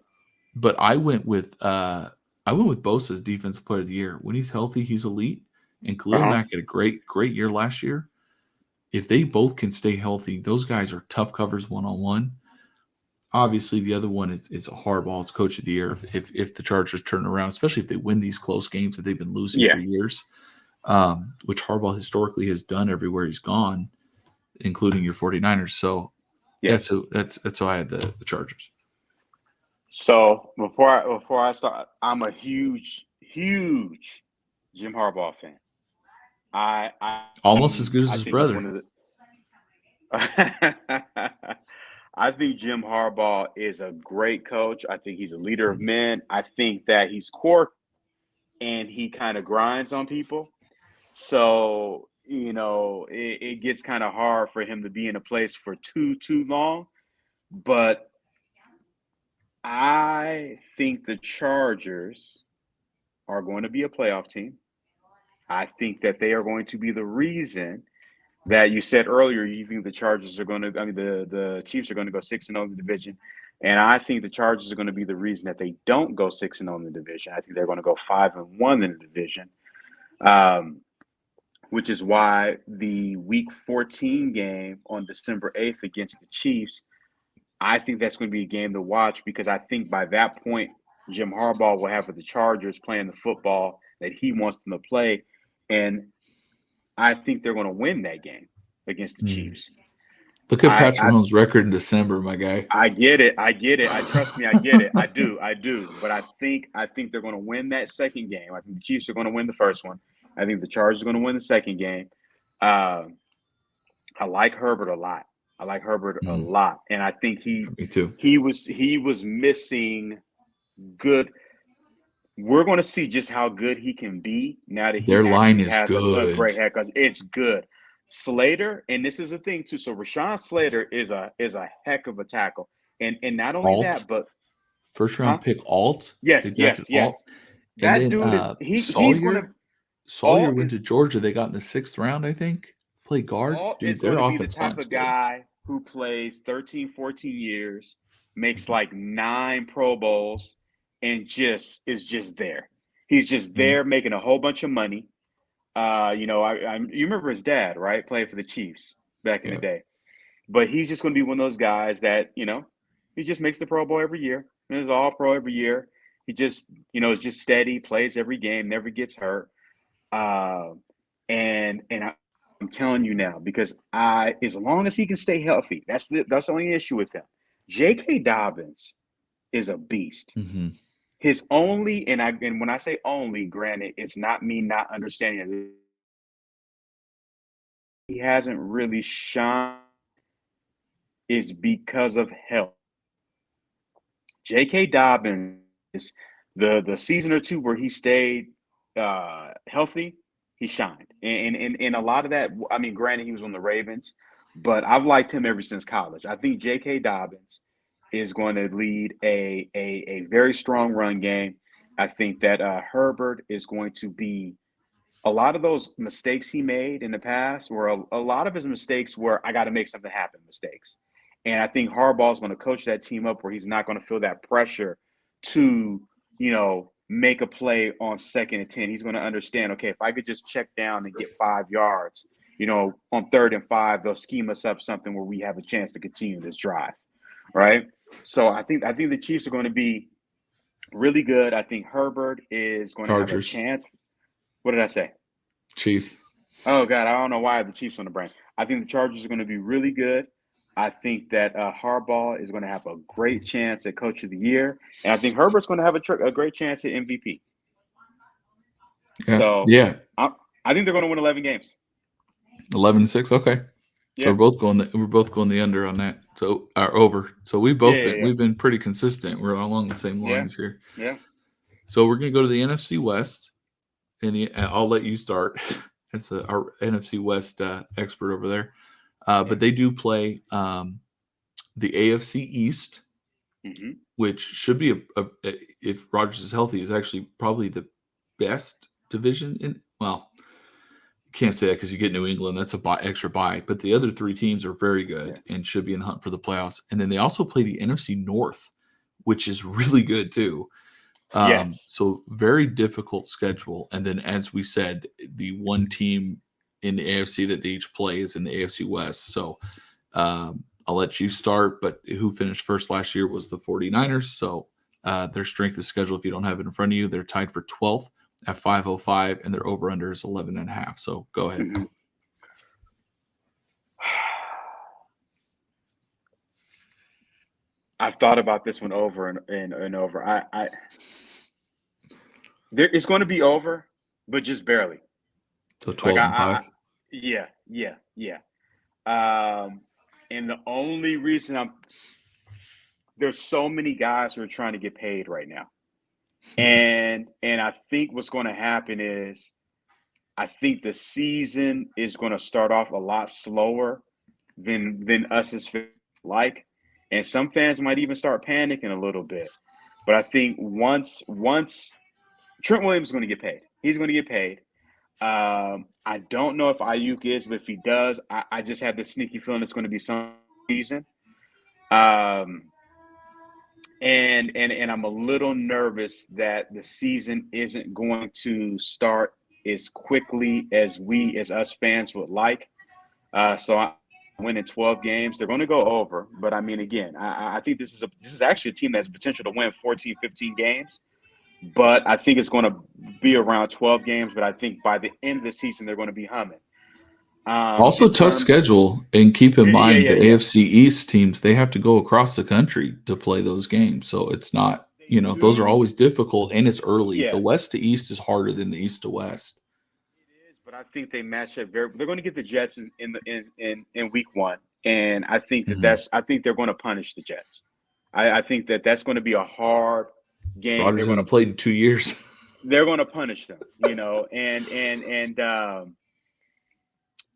But I went with Bosa as defensive player of the year. When he's healthy, he's elite. And Khalil Uh-huh. Mack had a great year last year. If they both can stay healthy, those guys are tough covers one-on-one. Obviously, the other one is a hardball. It's coach of the year if the Chargers turn around, especially if they win these close games that they've been losing for Yeah. years, which Harbaugh historically has done everywhere he's gone, including your 49ers. So Yes. that's how I had the Chargers. So before I start, I'm a huge, huge Jim Harbaugh fan. Almost as good as I his think he's brother. one of the I think Jim Harbaugh is a great coach. I think he's a leader of men. I think that he's quirky and he kind of grinds on people. So, it gets kind of hard for him to be in a place for too long. But I think the Chargers are going to be a playoff team. I think that they are going to be the reason that you said earlier you think the Chargers are going to, I mean, the Chiefs are going to go 6-0 in the division. And I think the Chargers are going to be the reason that they don't go 6-0 in the division. I think they're going to go 5-1 in the division, which is why the Week 14 game on December 8th against the Chiefs, I think that's going to be a game to watch because I think by that point, Jim Harbaugh will have the Chargers playing the football that he wants them to play. And I think they're going to win that game against the Mm. Chiefs. Look at I, Patrick I Mahomes' record in December, my guy. I get it. I get it. I trust me. I get it. I do. But I think they're going to win that second game. I think the Chiefs are going to win the first one. I think the Chargers are going to win the second game. Uh, I like Herbert a lot. I like Herbert a Mm. lot, and I think Me too. he was missing good. We're going to see just how good he can be now that Their he line actually is has a good. great head coach. It's good. Slater, and this is the thing too. So Rashawn Slater is a heck of a tackle, and not only Alt, that, but first huh? round pick Alt. They Yes, drafted yes, Alt. yes. And That then dude is he's going to Sawyer all went is to Georgia. They got in the 6th round, I think. Play guard. all Dude, is their going to be the offense type line's of good. guy who plays 13, 14 years, makes like 9 Pro Bowls, and just is just there. He's just Mhm. there making a whole bunch of money. You remember his dad, right? Playing for the Chiefs back in the Yeah. day. But he's just going to be one of those guys that he just makes the Pro Bowl every year. He's all pro every year. He just, is just steady, plays every game, never gets hurt. Uh, I'm telling you now, because as long as he can stay healthy, that's the only issue with him. J.K. Dobbins is a beast. Mm-hmm. His only, and when I say only, granted, it's not me not understanding it. He hasn't really shined is because of health. J.K. Dobbins, the season or two where he stayed healthy, he shined. And a lot of that, I mean, granted, he was on the Ravens, but I've liked him ever since college. I think J.K. Dobbins is going to lead a very strong run game. I think that Herbert is going to be a lot of those mistakes he made in the past were a lot of his mistakes were I got to make something happen mistakes. And I think Harbaugh is going to coach that team up where he's not going to feel that pressure to, make a play on 2nd and 10. He's going to understand, okay, if I could just check down and get 5 yards, on 3rd and 5, they'll scheme us up something where we have a chance to continue this drive, right? So I think the Chiefs are going to be really good. I think Herbert is going to have a chance. What did I say? Chiefs. Oh, God, I don't know why I have the Chiefs on the brain. I think the Chargers are going to be really good. I think that Harbaugh is going to have a great chance at Coach of the Year. And I think Herbert's going to have a great chance at MVP. Yeah. So, yeah. I think they're going to win 11 games. 11-6, okay. Yeah. So we're both going the under on that. So over. So we've been pretty consistent. We're along the same lines here. Yeah. So we're going to go to the NFC West. And I'll let you start. That's our NFC West expert over there. But they do play the AFC East, mm-hmm. which should be if Rodgers is healthy, is actually probably the best division in. Well, you can't say that because you get New England. That's a extra bye. But the other 3 teams are very good and should be in the hunt for the playoffs. And then they also play the NFC North, which is really good too. Yes. So very difficult schedule. And then, as we said, the one team in the AFC that they each play is in the AFC West. So I'll let you start, but who finished first last year was the 49ers. So their strength of schedule, if you don't have it in front of you, they're tied for 12th at 505, and their over-under is 11.5. So go ahead. Mm-hmm. I've thought about this one over and over. It's going to be over, but just barely. So 12-5. Yeah. And the only reason there's so many guys who are trying to get paid right now, and I think what's going to happen is, I think the season is going to start off a lot slower than us as fans like. And some fans might even start panicking a little bit. But I think once Trent Williams is going to get paid. He's going to get paid. I don't know if Ayuk is, but if he does, I just have this sneaky feeling it's going to be some season. And I'm a little nervous that the season isn't going to start as quickly as us fans would like. So I winning 12 games. They're going to go over. But, I mean, again, I think this is actually a team that has potential to win 14, 15 games. But I think it's going to be around 12 games. But I think by the end of the season, they're going to be humming. Also, tough schedule. And keep in mind, the AFC East teams, they have to go across the country to play those games. So it's not, those are always difficult, and it's early. The West to East is harder than the East to West. It is, but I think they match up very. They're going to get the Jets in week 1, and I think I think they're going to punish the Jets. I think that's going to be a hard game. Rodgers going to play in 2 years. They're going to punish them, and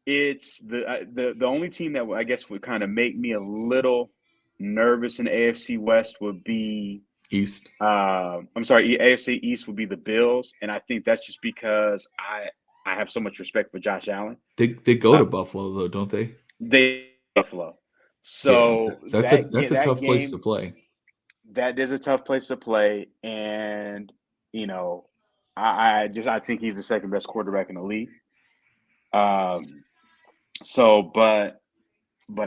it's the only team that I guess would kind of make me a little nervous in the AFC West would be East. AFC East would be the Bills, and I think that's just because I have so much respect for Josh Allen. They go to Buffalo though, don't they? They Buffalo. So that's a tough place to play. That is a tough place to play, and I think he's the second best quarterback in the league. So, but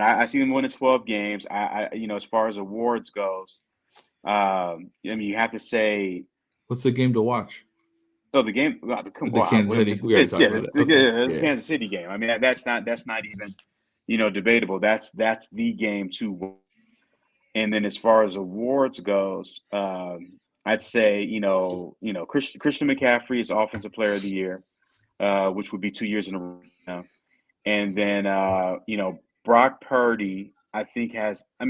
I see them winning 12 games. I as far as awards goes, I mean, you have to say What's the game to watch? So the game, come The on, Kansas City. We already talked about it. Okay. it's the Kansas City game. I mean, that's not even, debatable. That's the game to. And then as far as awards goes, I'd say Christian McCaffrey is Offensive Player of the Year, which would be 2 years in a row now. And then Brock Purdy, I think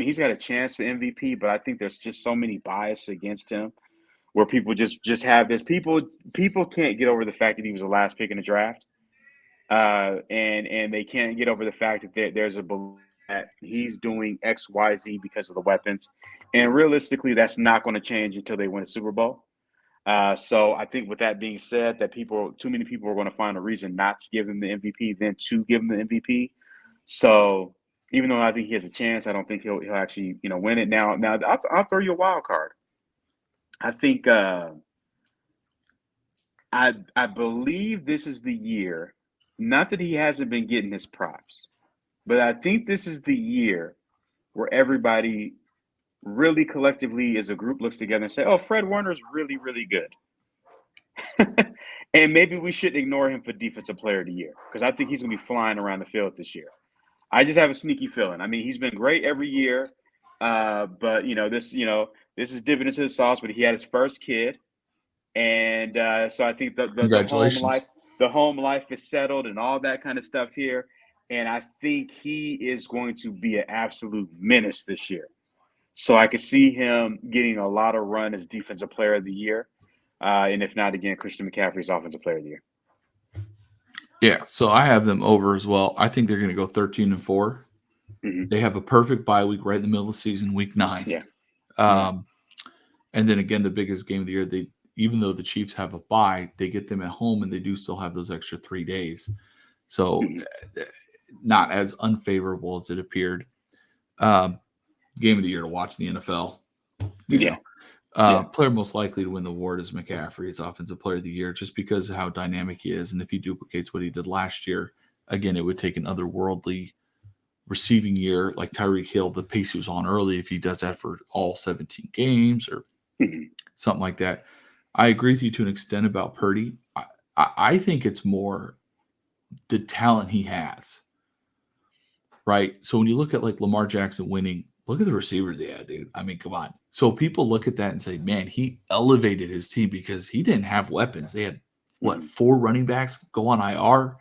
he's got a chance for MVP, but I think there's just so many bias against him where people just have this. People can't get over the fact that he was the last pick in the draft, and they can't get over the fact that there's a belief that he's doing X, Y, Z because of the weapons, and realistically, that's not going to change until they win a Super Bowl. So I think with that being said, that too many people are going to find a reason not to give him the MVP than to give him the MVP. So even though I think he has a chance, I don't think he'll actually win it. Now I'll throw you a wild card. I think I believe this is the year. Not that he hasn't been getting his props, but I think this is the year where everybody really collectively as a group looks together and say, "Oh, Fred Warner's really, really good." And maybe we shouldn't ignore him for Defensive Player of the Year because I think he's going to be flying around the field this year. I just have a sneaky feeling. I mean, he's been great every year, but this is dipping into the sauce. But he had his first kid, and so I think the Congratulations. home life is settled and all that kind of stuff here. And I think he is going to be an absolute menace this year. So I could see him getting a lot of run as Defensive Player of the Year. And if not, again, Christian McCaffrey's Offensive Player of the Year. Yeah, so I have them over as well. I think they're going to go 13-4. Mm-hmm. They have a perfect bye week right in the middle of the season, week 9. Yeah. And then again, the biggest game of the year, even though the Chiefs have a bye, they get them at home and they do still have those extra 3 days. So not as unfavorable as it appeared. Game of the year to watch in the NFL. Player most likely to win the award is McCaffrey. It's Offensive Player of the Year just because of how dynamic he is. And if he duplicates what he did last year, again, it would take an otherworldly receiving year like Tyreek Hill, the pace he was on early, if he does that for all 17 games or something like that. I agree with you to an extent about Purdy. I think it's more the talent he has, right? So when you look at like Lamar Jackson winning, look at the receivers they had, dude. I mean, come on. So people look at that and say, man, he elevated his team because he didn't have weapons. They had, 4 running backs go on IR?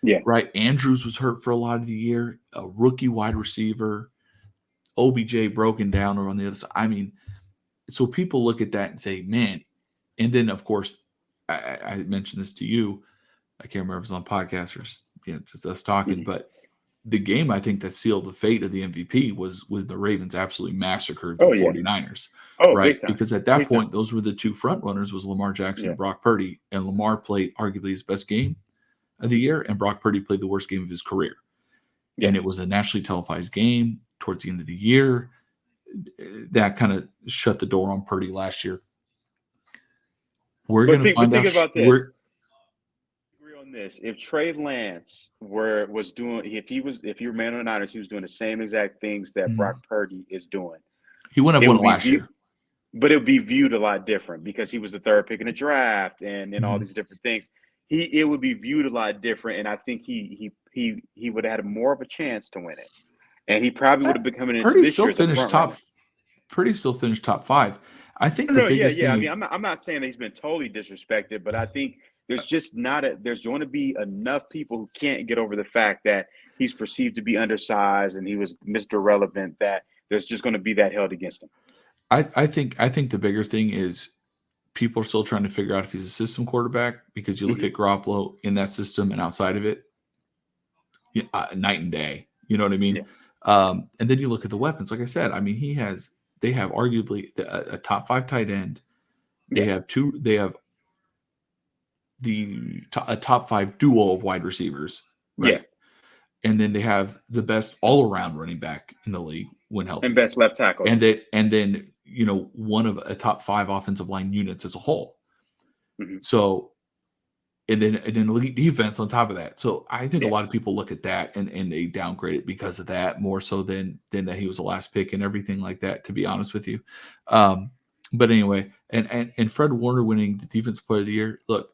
Yeah. Right? Andrews was hurt for a lot of the year. A rookie wide receiver. OBJ broken down or on the other side. I mean, so people look at that and say, man. And then, of course, I mentioned this to you. I can't remember if it was on podcast or just us talking, but the game I think that sealed the fate of the MVP was the Ravens absolutely massacred the 49ers. Right? Because at that point, those were the 2 front runners was Lamar Jackson and Brock Purdy. And Lamar played arguably his best game of the year, and Brock Purdy played the worst game of his career. Yeah. And it was a nationally televised game towards the end of the year. That kind of shut the door on Purdy last year. We're going to find out. Think about this. On this, if Trey Lance was doing, if you were man on the Niners, he was doing the same exact things that Brock Purdy is doing. He wouldn't have won last year, but it would be viewed a lot different because he was the 3rd pick in the draft and all these different things. It would be viewed a lot different, and I think he would have had more of a chance to win it, and he probably would have been coming into this year. Purdy still finished top 5. I think the biggest thing. I mean, I'm not saying that he's been totally disrespected, but I think there's just there's going to be enough people who can't get over the fact that he's perceived to be undersized and he was Mr. Relevant that there's just going to be that held against him. I think the bigger thing is people are still trying to figure out if he's a system quarterback because you look at Garoppolo in that system and outside of it, night and day. You know what I mean? Yeah. And then you look at the weapons. Like I said, I mean, they have arguably a top 5 tight end. They have a top 5 duo of wide receivers. Right? Yeah. And then they have the best all-around running back in the league when healthy. And best left tackle. And then one of a top 5 offensive line units as a whole. Mm-hmm. So, and then elite defense on top of that. So I think a lot of people look at that and they downgrade it because of that more so than that he was the last pick and everything like that, to be honest with you. But anyway, and Fred Warner winning the Defensive Player of the Year. Look,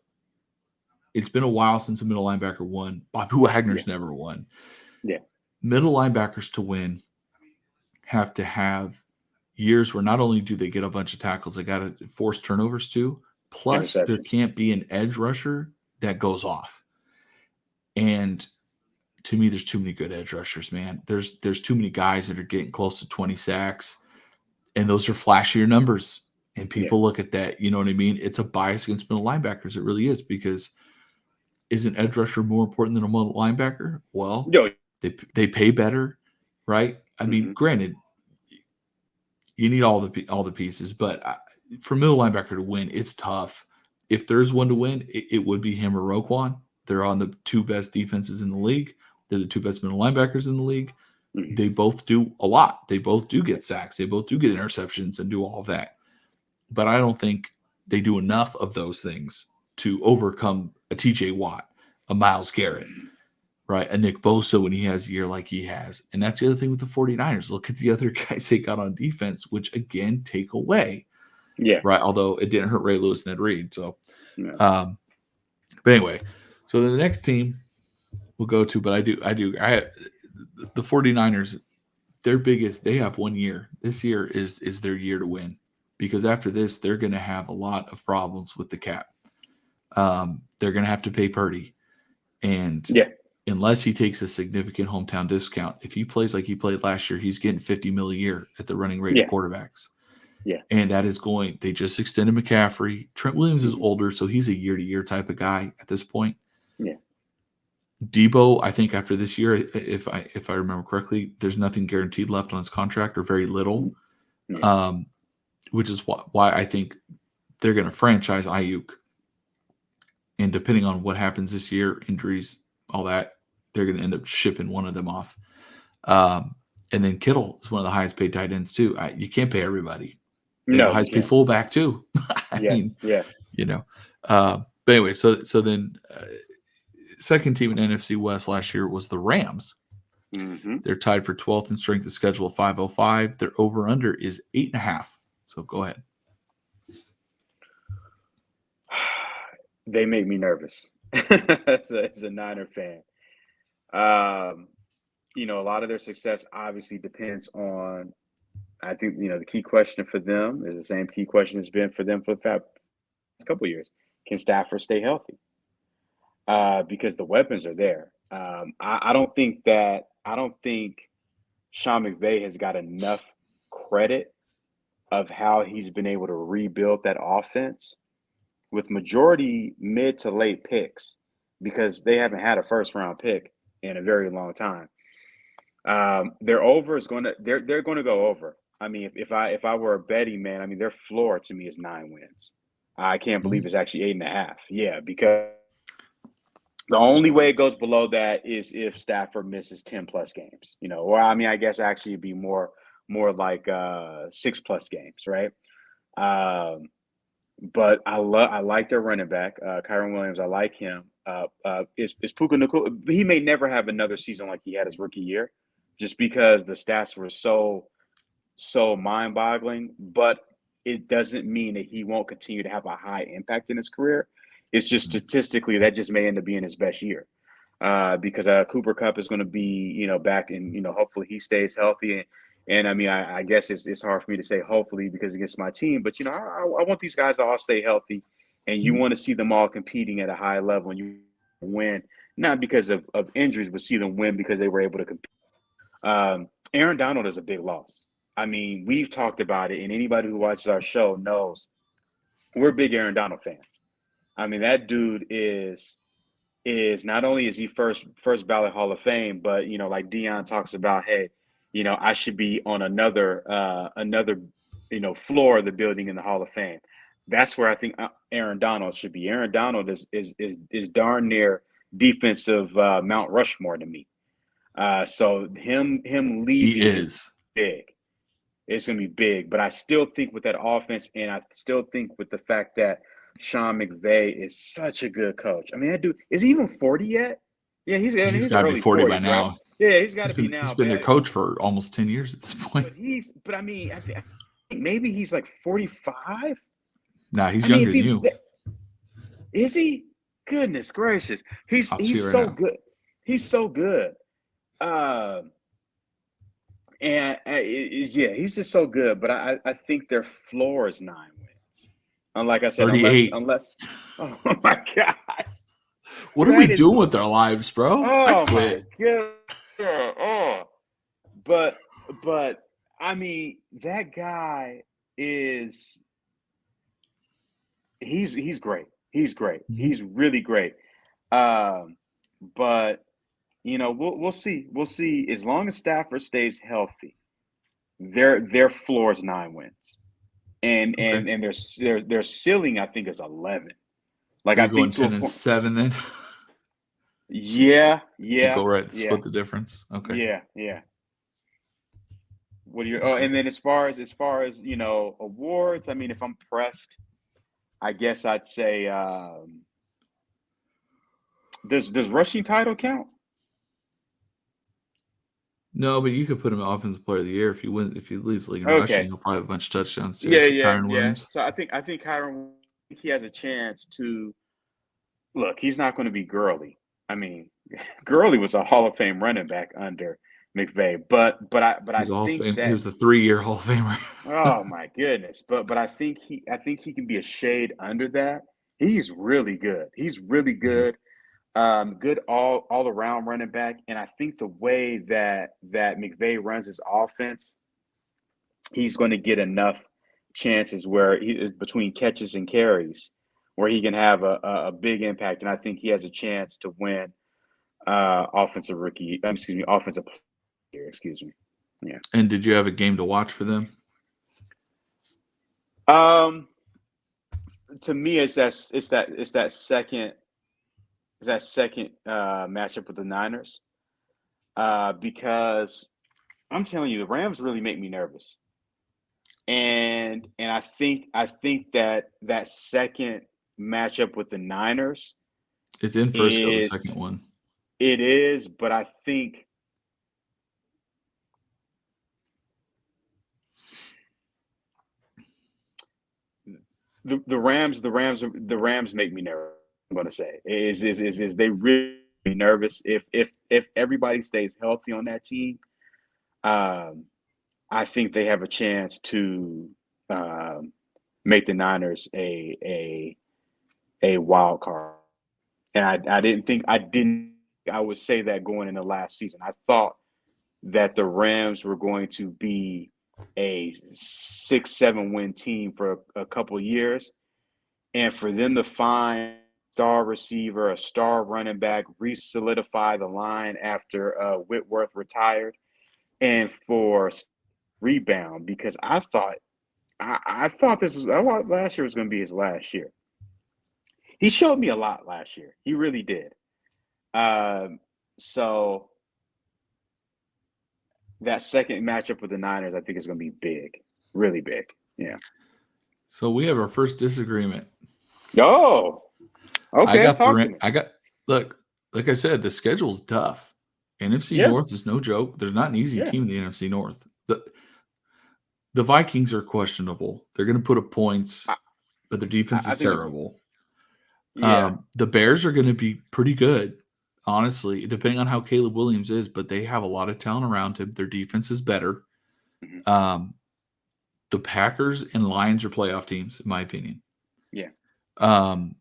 it's been a while since a middle linebacker won. Bobby Wagner's never won. Yeah. Middle linebackers to win have to have years where not only do they get a bunch of tackles, they got to force turnovers too. Plus, there can't be an edge rusher that goes off. And to me, there's too many good edge rushers, man. There's too many guys that are getting close to 20 sacks, and those are flashier numbers. And people look at that, you know what I mean? It's a bias against middle linebackers. It really is, because is an edge rusher more important than a middle linebacker? Well, they pay better, right? I mean, granted, you need all the pieces, but for middle linebacker to win, it's tough. If there's one to win, it would be him or Roquan. They're on the two best defenses in the league. They're the two best middle linebackers in the league. They both do a lot. They both do get sacks. They both do get interceptions and do all of that. But I don't think they do enough of those things to overcome a TJ Watt, a Myles Garrett, right? A Nick Bosa when he has a year like he has. And that's the other thing with the 49ers. Look at the other guys they got on defense, which, again, take away. Yeah. Right. Although it didn't hurt Ray Lewis and Ed Reed. So, but anyway, so the next team we'll go to, but the 49ers, they have 1 year. This year is their year to win, because after this, they're going to have a lot of problems with the cap. They're going to have to pay Purdy. And unless he takes a significant hometown discount, if he plays like he played last year, he's getting $50 million a year at the running rate of quarterbacks. Yeah. And that is they just extended McCaffrey. Trent Williams is older, so he's a year-to-year type of guy at this point. Yeah. Debo, I think after this year, if I remember correctly, there's nothing guaranteed left on his contract, or very little, which is why I think they're going to franchise Ayuk. And depending on what happens this year, injuries, all that, they're going to end up shipping one of them off. And then Kittle is one of the highest paid tight ends too. You can't pay everybody. The highest paid fullback too. I mean, you know. But anyway, so then second team in NFC West last year was the Rams. They're tied for 12th in strength of schedule at 505. Their over-under is 8.5. So go ahead. They make me nervous as a Niner fan. You know, a lot of their success obviously depends on, I think, you know, the key question for them is the same key question has been for them for the past couple of years. Can Stafford stay healthy? Because the weapons are there. I don't think Sean McVay has got enough credit of how he's been able to rebuild that offense with majority mid to late picks, because they haven't had a first round pick in a very long time. Their over is they're going to go over. I mean, if I were a betting man, I mean, their floor to me is 9 wins. I can't believe it's actually 8.5. Yeah, because the only way it goes below that is if Stafford misses 10 plus games, you know, or I mean, I guess actually it'd be more like 6+ games, right? But I like their running back, Kyron Williams. I like him. Is Puka Nacua? He may never have another season like he had his rookie year, just because the stats were so mind-boggling. But it doesn't mean that he won't continue to have a high impact in his career. It's just statistically that just may end up being his best year, because Cooper Kupp is going to be, you know, back, and, you know, hopefully he stays healthy. And I mean, I guess it's hard for me to say hopefully because against my team, but, you know, I want these guys to all stay healthy, and you want to see them all competing at a high level, and you win, not because of injuries, but see them win because they were able to compete. Aaron Donald is a big loss. I mean, we've talked about it, and anybody who watches our show knows we're big Aaron Donald fans. I mean, that dude is not only is he first ballot Hall of Fame, but, you know, like Dion talks about, hey, you know, I should be on another you know, floor of the building in the Hall of Fame. That's where I think Aaron Donald should be. Aaron Donald is darn near defensive Mount Rushmore to me. So him leaving is big. It's going to be big. But I still think with that offense, and I still think with the fact that Sean McVay is such a good coach. I mean, that dude, is he even 40 yet? Yeah, he's got to be 40 by now. Right? Yeah, he's got to be now. He's been their coach for almost 10 years at this point. But I mean, I think maybe he's like 45. Nah, he's I mean, younger if than he you. is he? Goodness gracious, I'll see he's right so now. good. He's so good. And yeah, he's just so good. But I think their floor is 9 wins. And like I said, 38. oh my god, What are we that is doing with our lives, bro? I oh my quit. god. Oh, but I mean that guy is he's great. He's great. Mhm. He's really great. Um, but we'll see. We'll see. As long as Stafford stays healthy, their floor is 9 wins, and Okay. and and their ceiling I think is 11. So Like I you're going think to a 10 and point. 7 then? Yeah, To yeah, go right, yeah, split the difference. Okay. yeah, yeah. What do you? Oh, Okay. and then as far as awards, I mean, if I'm pressed, I guess I'd say does rushing title count? No, but you could put him in offensive player of the year if you win. If he leads the league in rushing, Okay. he'll probably have a bunch of touchdowns too. Yeah, So yeah, Kyron yeah. Williams. So I think Kyron, he has a chance to look. He's not going to be Gurley. I mean, Gurley was a Hall of Fame running back under McVay, but I think He that was a 3-year Hall of Famer. oh my goodness, but I think he can be a shade under that. He's really good. He's really Mhm. good. Good all around running back, and I think the way that McVay runs his offense, he's going to get enough chances where he is between catches and carries, where he can have a big impact, and I think he has a chance to win offensive player, excuse me. Yeah. And did you have a game to watch for them? Um, to me, it's that second matchup with the Niners, because I'm telling you, the Rams really make me nervous. And I think that second matchup with the Niners It's in Frisco, the second is one. it is, but I think the Rams make me nervous. I'm gonna say is they really make me nervous if everybody stays healthy on that team. Um, I think they have a chance to um, make the Niners a wild card. And I would say that going into last season. I thought that the Rams were going to be a 6-7 win team for a couple of years. And for them to find a star receiver, a star running back, re-solidify the line after Whitworth retired, and for rebound, because I thought last year was going to be his last year. He showed me a lot last year. He really did. Um, so that second matchup with the Niners, I think, is going to be big, really big. Yeah. So we have our first disagreement. Oh, okay. Talk to me. Look, like I said, the schedule's tough. NFC Yeah, North is no joke. There's not an easy yeah. team in the NFC North. The Vikings are questionable. They're going to put up points, I, but their defense I is think it's terrible. yeah. The Bears are going to be pretty good, honestly, depending on how Caleb Williams is, but they have a lot of talent around him. Their defense is better. Mhm. Um, the Packers and Lions are playoff teams, in my opinion. Yeah. Um,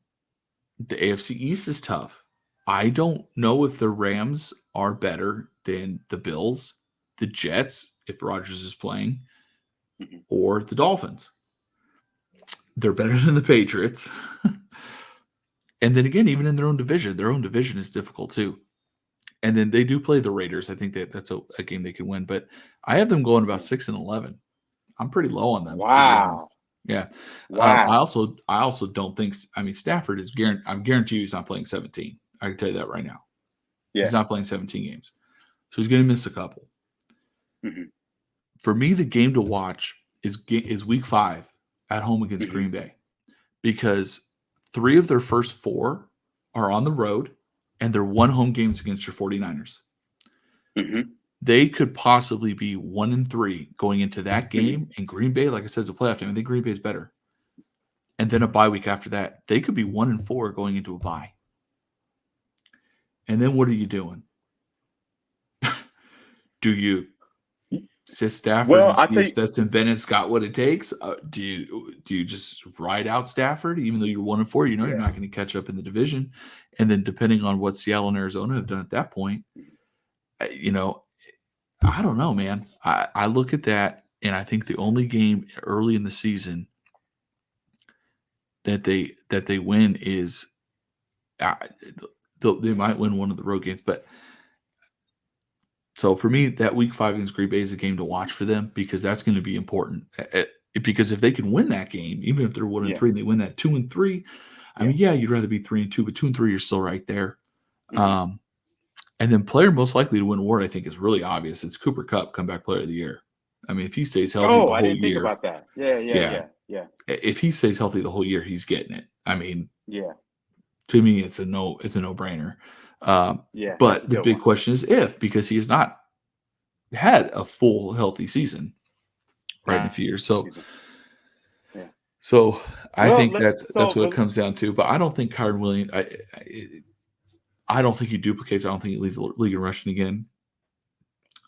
the AFC East is tough. I don't know if the Rams are better than the Bills, the Jets, if Rodgers is playing, Mhm. or the Dolphins. They're better than the Patriots. And then again, even in their own division is difficult too. And then they do play the Raiders. I think that's a game they can win. But I have them going about Yeah. 6-11. I'm pretty low on them, to be honest. Wow. Yeah. I Wow. also don't think. I mean, Stafford is guaranteed. I'm guaranteed he's not playing 17. I can tell you that right now. He's Yeah. not playing 17 games, so he's going to miss a couple. Mhm. For me, the game to watch is Week 5 at home against Mhm. Green Bay, because 3 of their first 4 are on the road, and they're 1 home games against your 49ers. Mhm. they could possibly be 1-3 going into that game. And Green Bay, like I said, is a playoff team. I think Green Bay is better. And then a bye week after that, they could be 1-4 going into a bye. And then what are you doing? Do you sit Stafford Well, and I see tell if you, Stetson Bennett's got what it takes? Do you just ride out Stafford, even though you're 1-4? You know you're yeah, not going to catch up in the division. And then depending on what Seattle and Arizona have done at that point, you know, I don't know, man. I look at that, and I think the only game early in the season that they win is uh, they might win one of the road games, but so for me, that Week 5 against Green Bay is a game to watch for them because that's going to be important. Because if they can win that game, even if they're 1-3 and they win that 2-3, I mean, yeah, you'd rather be 3-2, but 2-3, you're still right there. mm-hmm. And then player most likely to win award, I think, is really obvious. It's Cooper Kupp, comeback player of the year. I mean, if he stays healthy the I whole didn't think year, about that. Yeah. if he stays healthy the whole year, he's getting it. I mean, Yeah, to me, it's a no-brainer. yeah, that's a But the good big one. question is if, because he has not had a full healthy season right in a few years. Season. Yeah. So I Well, think that's what it comes down to. But I don't think Kyron Williams. I don't think he duplicates. I don't think he leads the league in rushing again.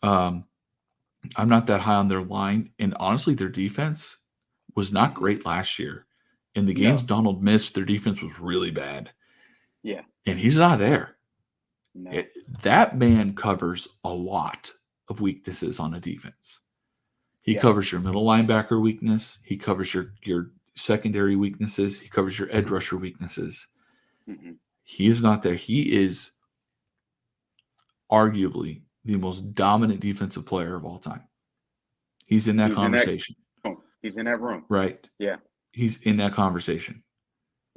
I'm not that high on their line, and honestly, their defense was not great last year. In the games no. Donald missed, their defense was really bad, Yeah. and he's not there. No. That man covers a lot of weaknesses on a defense. He covers your middle linebacker weakness. He covers your secondary weaknesses. He covers your edge rusher weaknesses. Mm-hmm. He is not there. He is arguably the most dominant defensive player of all time. He's in that conversation. He's in that room. Right. Yeah. He's in that conversation.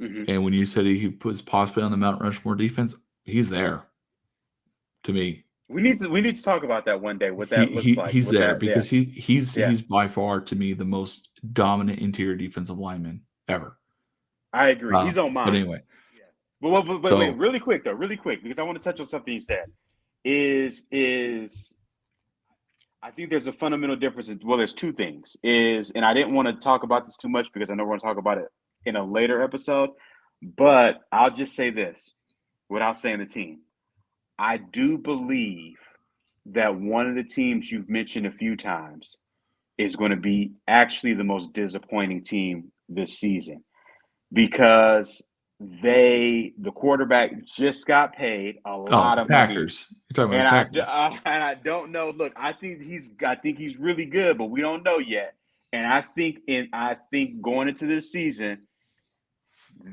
Mm-hmm. And when you said he was possibly on the Mount Rushmore defense, he's there to me. We need to talk about that one day. What that looks like. He's there that, because he's by far to me the most dominant interior defensive lineman ever. I agree. He's on mine. But anyway. Yeah. But wait, really quick, because I want to touch on something you said. Is I think there's a fundamental difference. There's two things. And I didn't want to talk about this too much because I know we're going to talk about it in a later episode. But I'll just say this without saying the team. I do believe that one of the teams you've mentioned a few times is going to be actually the most disappointing team this season because the quarterback just got paid a lot of Packers. money. You're talking about the Packers. And I don't know. Look, I think he's really good, but we don't know yet. And I think going into this season,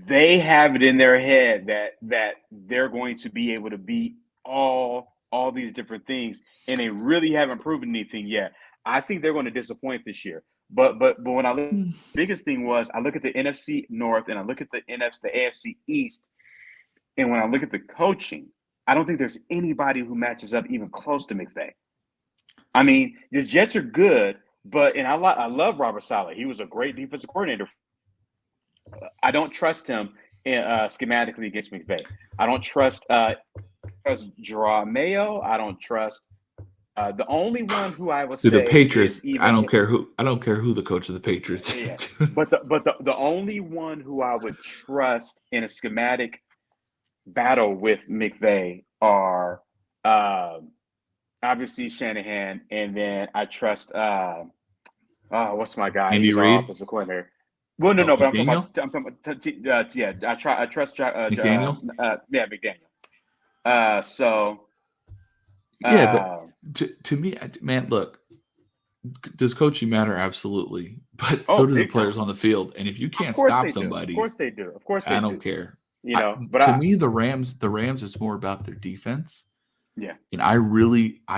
they have it in their head that they're going to be able to beat all these different things, and they really haven't proven anything yet. I think they're going to disappoint this year. But when I look, the biggest thing was I look at the NFC North and I look at the AFC East, and when I look at the coaching, I don't think there's anybody who matches up even close to McVay. I mean, the Jets are good, but I love Robert Saleh. He was a great defensive coordinator. I don't trust him schematically against McVay. I don't trust Gerard Mayo. I don't trust the only one who I would say the Patriots. I don't care who the coach of the Patriots is. But the only one who I would trust in a schematic battle with McVay are obviously Shanahan, and then I trust what's my guy? Andy He's our Reid? offensive coordinator. Well, no, but I'm talking about I trust McDaniel. McDaniel. But to me, man, look, does coaching matter? Absolutely, but so do the players on the field. And if you can't stop somebody, of course they do. Of course, I don't care. But to me, the Rams, it's more about their defense. Yeah, and I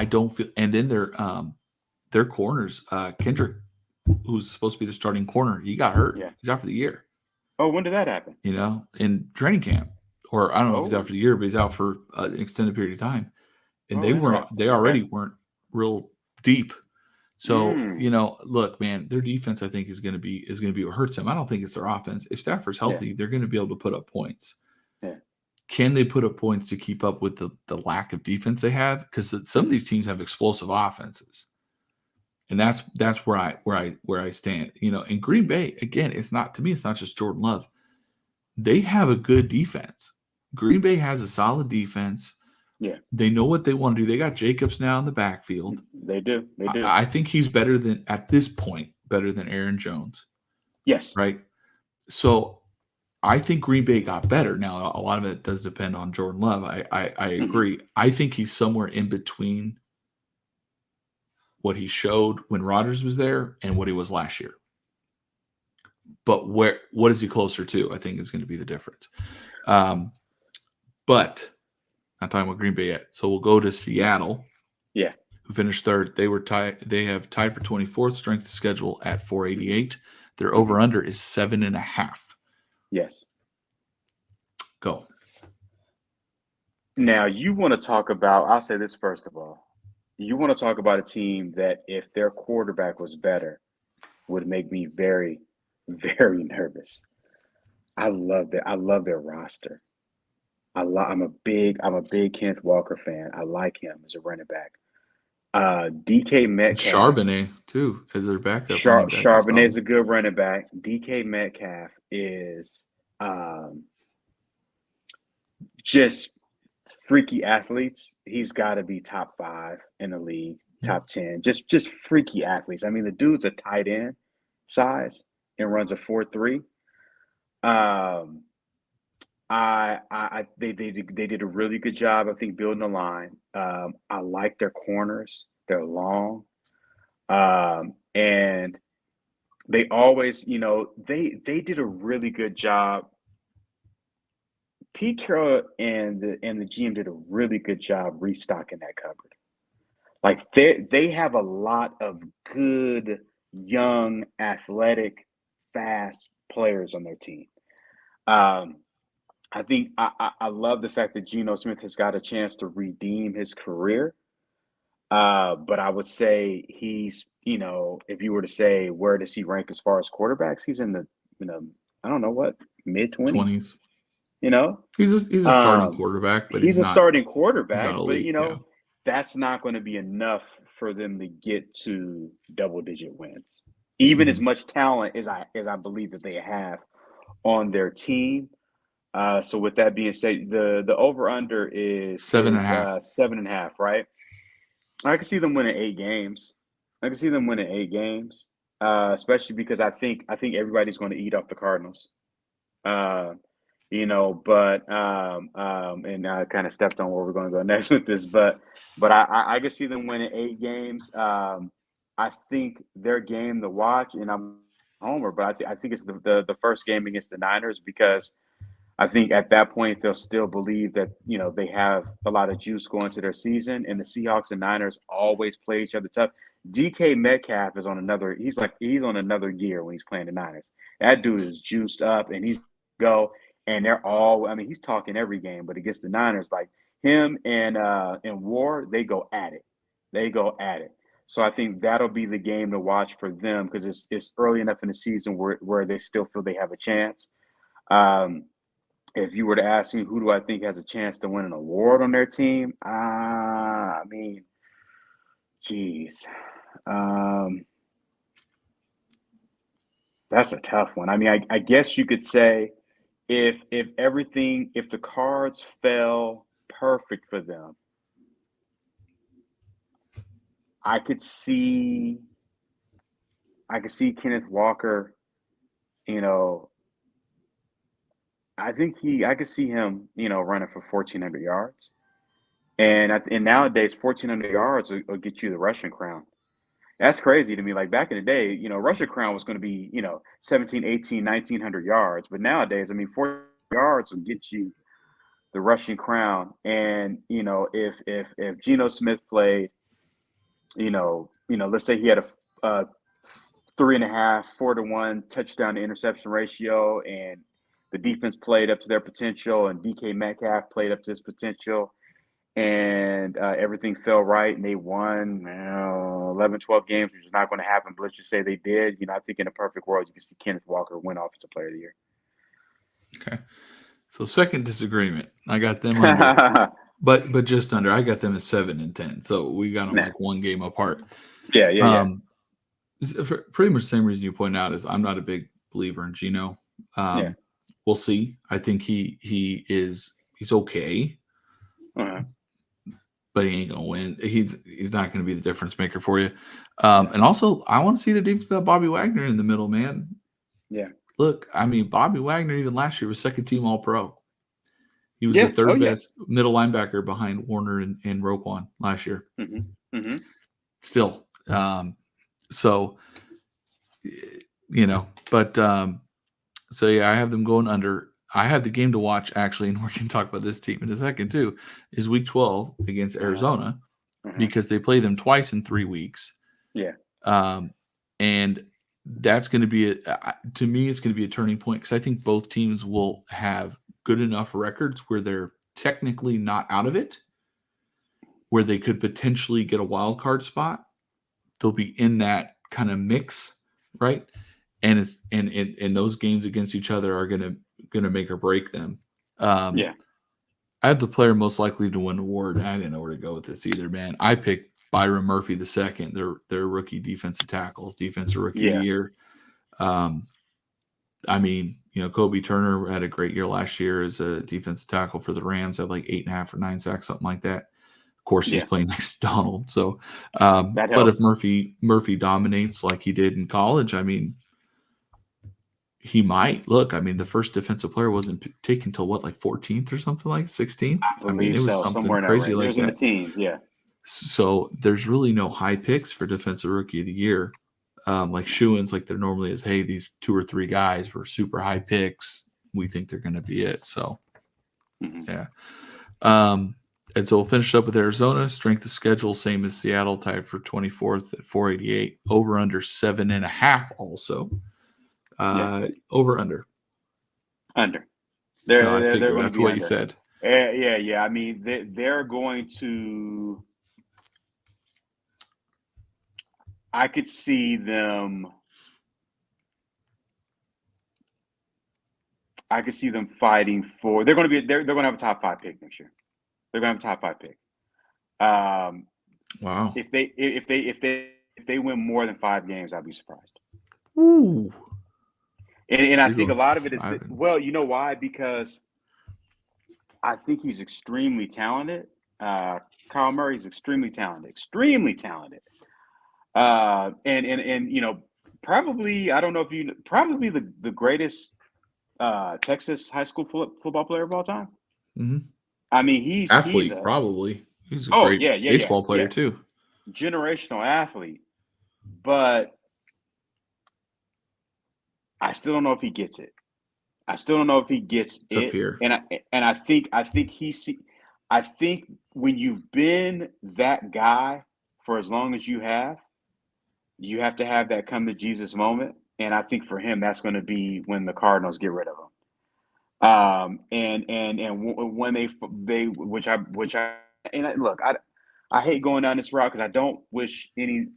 don't feel. And then their corners, Kendrick, who's supposed to be the starting corner, he got hurt. Yeah. He's out for the year. Oh, when did that happen? In training camp, or I don't know if he's out for the year, but he's out for an extended period of time. And they already weren't real deep. So, look, man, their defense, I think, is going to be what hurts them. I don't think it's their offense. If Stafford's healthy, they're going to be able to put up points. Yeah. can they put up points to keep up with the lack of defense they have? Because some of these teams have explosive offenses, and that's where I stand. In Green Bay, again, it's not just Jordan Love. They have a good defense. Green Bay has a solid defense. Yeah, they know what they want to do. They got Jacobs now in the backfield. they do. I think he's better than Aaron Jones. Yes. Right. So I think Green Bay got better. Now, a lot of it does depend on Jordan Love. I agree. I think he's somewhere in between what he showed when Rodgers was there and what he was last year. But what is he closer to? I think is going to be the difference. But not talking about Green Bay yet. So we'll go to Seattle. Yeah. Who finished third. They were tied. They have tied for 24th strength of schedule at 488. Their over-under is 7.5. Yes. Go. Now, you want to talk about, I'll say this first of all. You want to talk about a team that if their quarterback was better would make me very, very nervous. I love their roster. I'm a big Kenneth Walker fan. I like him as a running back. DK Metcalf. Charbonnet, too, as their backup running back. Charbonnet's a good running back. DK Metcalf is just freaky athletes. He's got to be top 5 in the league, top 10. Just freaky athletes. I mean, the dude's a tight end size and runs a 4.3. They did a really good job, I think, building the line. I like their corners. They're long. And they always, they did a really good job. Pete Carroll and the GM did a really good job restocking that cupboard. Like they have a lot of good, young, athletic, fast players on their team. I think I love the fact that Geno Smith has got a chance to redeem his career. But I would say he's, if you were to say where does he rank as far as quarterbacks, he's in the, I don't know what, mid-20s. He's a starting quarterback, but he's a starting quarterback, elite, but that's not going to be enough for them to get to double-digit wins. Even as much talent as I believe that they have on their team. So with that being said, the over/under is 7.5. 7.5, right? I can see them winning 8 games. Especially because I think everybody's going to eat off the Cardinals. And I kind of stepped on where we're going to go next with this, but I can see them winning 8 games. I think their game to watch, and I'm a homer, but I think it's the first game against the Niners, because I think at that point they'll still believe that they have a lot of juice going to their season, and the Seahawks and Niners always play each other tough. DK Metcalf is on another gear when he's playing the Niners. That dude is juiced up, and he's go. And he's talking every game, but against the Niners, like him and War, they go at it. So I think that'll be the game to watch for them, because it's early enough in the season where they still feel they have a chance. If you were to ask me who do I think has a chance to win an award on their team, that's a tough one. I mean, I guess you could say, if the cards fell perfect for them, I could see Kenneth Walker, I could see him, running for 1,400 yards. And nowadays 1,400 yards will get you the rushing crown. That's crazy to me. Like back in the day, rushing crown was going to be, 17, 18, 1,900 yards. But nowadays, 4 yards will get you the rushing crown. And, if Geno Smith played, let's say he had a 3.5, 4-to-1 touchdown to interception ratio, and the defense played up to their potential, and DK Metcalf played up to his potential, and everything fell right, and they won 11, 12 games, which is not going to happen, but let's just say they did. I think in a perfect world, you can see Kenneth Walker win Offensive Player of the Year. Okay. So second disagreement. I got them under, but just under. I got them at 7-10. So we got them Nah. like one game apart. Yeah. For pretty much the same reason you point out is I'm not a big believer in Geno. Yeah. We'll see. I think he's okay, Uh-huh. but he ain't gonna win. He's not gonna be the difference maker for you. And also, I want to see the defense of Bobby Wagner in the middle, man. Yeah. Look, I mean, Bobby Wagner even last year was second team All Pro. He was Yeah. the third Oh, yeah. best middle linebacker behind Warner and Roquan last year. Mm-hmm. Still, so but so yeah, I have them going under. I have the game to watch actually, and we're going to talk about this team in a second too. Is Week 12 against Arizona because they play them twice in 3 weeks. Yeah. And that's going to be to me, it's going to be a turning point because I think both teams will have good enough records where they're technically not out of it, where they could potentially get a wild card spot. They'll be in that kind of mix, right? And it's and those games against each other are gonna make or break them. Yeah. I have the player most likely to win the award. I didn't know where to go with this either, man. I picked Byron Murphy II, their rookie defensive tackles, defensive rookie of the year. I mean, Kobe Turner had a great year last year as a defensive tackle for the Rams, had like 8.5 or 9 sacks, something like that. Of course, he's playing next to Donald. So, but if Murphy dominates like he did in college, I mean, he might. Look, I mean, the first defensive player wasn't taken till what, like 14th or something, like 16th? I mean, it was so. Something crazy like that. It was in the teens, yeah. So there's really no high picks for defensive rookie of the year. Like Schuen's, like there normally is, hey, these 2 or 3 guys were super high picks. We think they're going to be it. So, yeah. And so we'll finish up with Arizona. Strength of schedule, same as Seattle, tied for 24th at 488. Over under 7.5 also. Over under. Under. They're going to be what you said. Yeah. I mean, they're going to. I could see them. Fighting for. They're going to be. They're going to have a top 5 pick next year. They're going to have a top 5 pick. Wow. If they win more than 5 games, I'd be surprised. Ooh. And I think a lot of it is well, you know why? Because I think he's extremely talented. Kyle Murray is extremely talented. And probably, I don't know if probably the greatest Texas high school football player of all time. Mm-hmm. I mean, he's a great baseball player too. Generational athlete, but I still don't know if he gets it. It's up here. And I think when you've been that guy for as long as you have to have that come to Jesus moment. And I think for him, that's going to be when the Cardinals get rid of him. And when they look, I hate going down this route because I don't wish any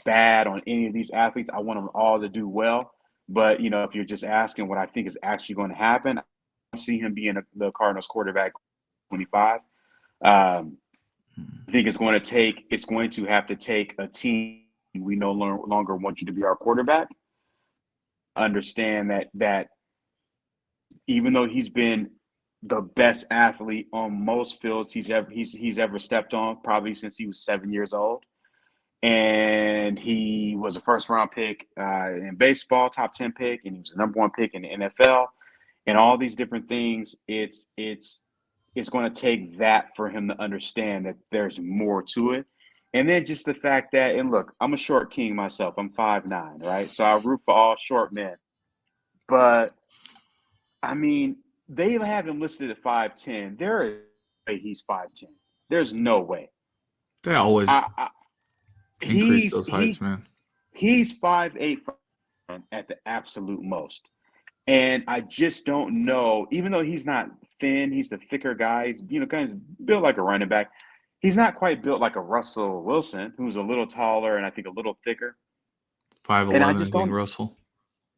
bad on any of these athletes. I want them all to do well. But, if you're just asking what I think is actually going to happen, I see him being the Cardinals quarterback 25. I think it's going to have to take a team we no longer want you to be our quarterback. Understand that even though he's been the best athlete on most fields he's ever stepped on, probably since he was 7 years old. And he was a first-round pick in baseball, top 10 pick, and he was the number 1 pick in the NFL. And all these different things, it's going to take that for him to understand that there's more to it. And then just the fact that, and look, I'm a short king myself. I'm 5'9", right? So I root for all short men. But, I mean, they have him listed at 5'10". There is no way he's 5'10". There's no way. They always increase those heights, man. He's 5'8" at the absolute most. And I just don't know, even though he's not thin, he's the thicker guy. He's, kind of built like a running back. He's not quite built like a Russell Wilson, who's a little taller and I think a little thicker. 5'11", I think, Russell.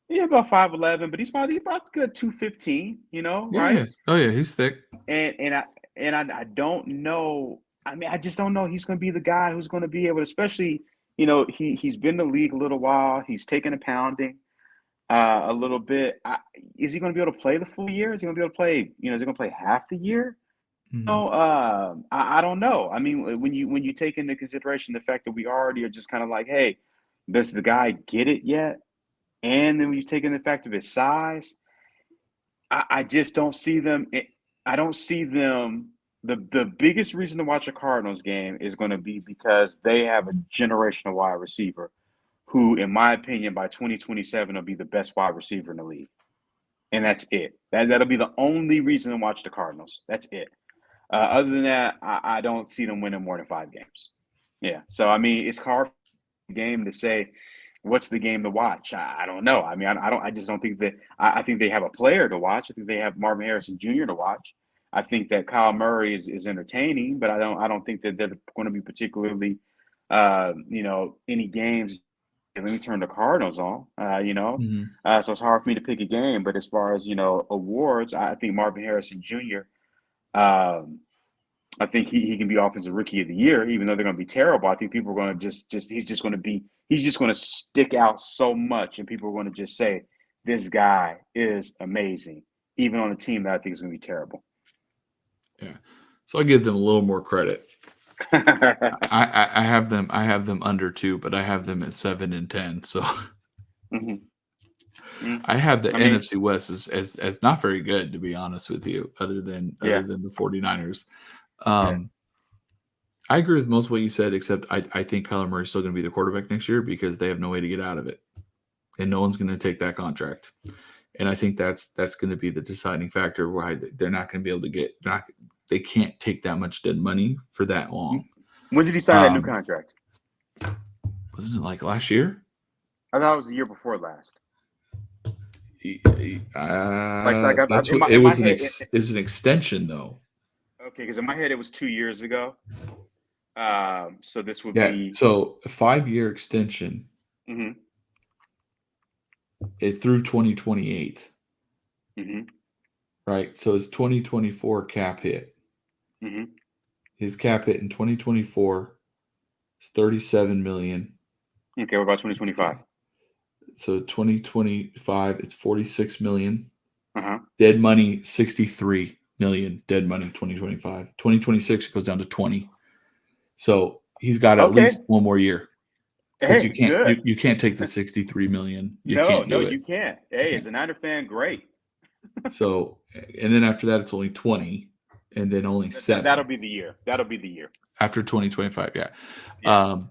Yeah, about 5'11", but he's probably about good 215. Yeah, Right? yeah. Oh yeah, he's thick. And I don't know. I mean, I just don't know he's going to be the guy who's going to be able to, especially, he's been in the league a little while. He's taken a pounding a little bit. Is he going to be able to play the full year? Is he going to be able to play? Is he going to play half the year? Mhm. No, I don't know. I mean, when you take into consideration the fact that we already are just kind of like, hey, does the guy get it yet? And then when you take in the fact of his size, I just don't see them. I don't see them. The biggest reason to watch a Cardinals game is going to be because they have a generational wide receiver who, in my opinion, by 2027 will be the best wide receiver in the league. And that's it. That'll be the only reason to watch the Cardinals. That's it. Other than that, I don't see them winning more than 5 games. Yeah. So I mean, it's hard for the game to say what's the game to watch. I don't know. I mean, I don't. I just don't think that. I think they have a player to watch. I think they have Marvin Harrison Jr. to watch. I think that Kyle Murray is entertaining, but I don't think that they're going to be particularly, any games. Let me turn the Cardinals on. Mhm. So it's hard for me to pick a game. But as far as awards, I think Marvin Harrison Jr. Um, I think he can be offensive rookie of the year, even though they're going to be terrible. I think people are going to just he's just going to stick out so much, and people are going to just say this guy is amazing, even on a team that I think is going to be terrible. Yeah. So I give them a little more credit. I have them. I have them under 2, but I have them at 7 and 10. So Mhm. I have the I mean, NFC West as not very good, to be honest with you, other than yeah, the 49ers. yeah, Um, I agree with most of what you said, except I think Kyler Murray is still going to be the quarterback next year because they have no way to get out of it, and no one's going to take that contract. And I think that's going to be the deciding factor why they're not going to be able to they can't take that much dead money for that long. When did he sign that new Um, contract? wasn't it like last year? I thought it was the year before last. That's what it In my was. head, It was an extension though. okay, because in my head it was 2 years ago. So this would Yeah. be. So a 5-year extension Hmm. through 2028. Hmm. Right. So his 2024 cap hit. Hmm. His cap hit in 2024 is 37 million. Okay, what about Let's 2025? see. So 2025, it's 46 million. Uh-huh. Dead money, 63 million. Dead money, 2025. 2026, it goes down to 20. So he's got at Okay. least one more year because Hey, good. you can't take the 63 million. You No, can't no, do you it. can't. You Hey, as can't. a Niner fan, great. So, and then after that, it's only 20, and then only That'll 7 be the year. That'll be the year. after 2025. Yeah. Yeah.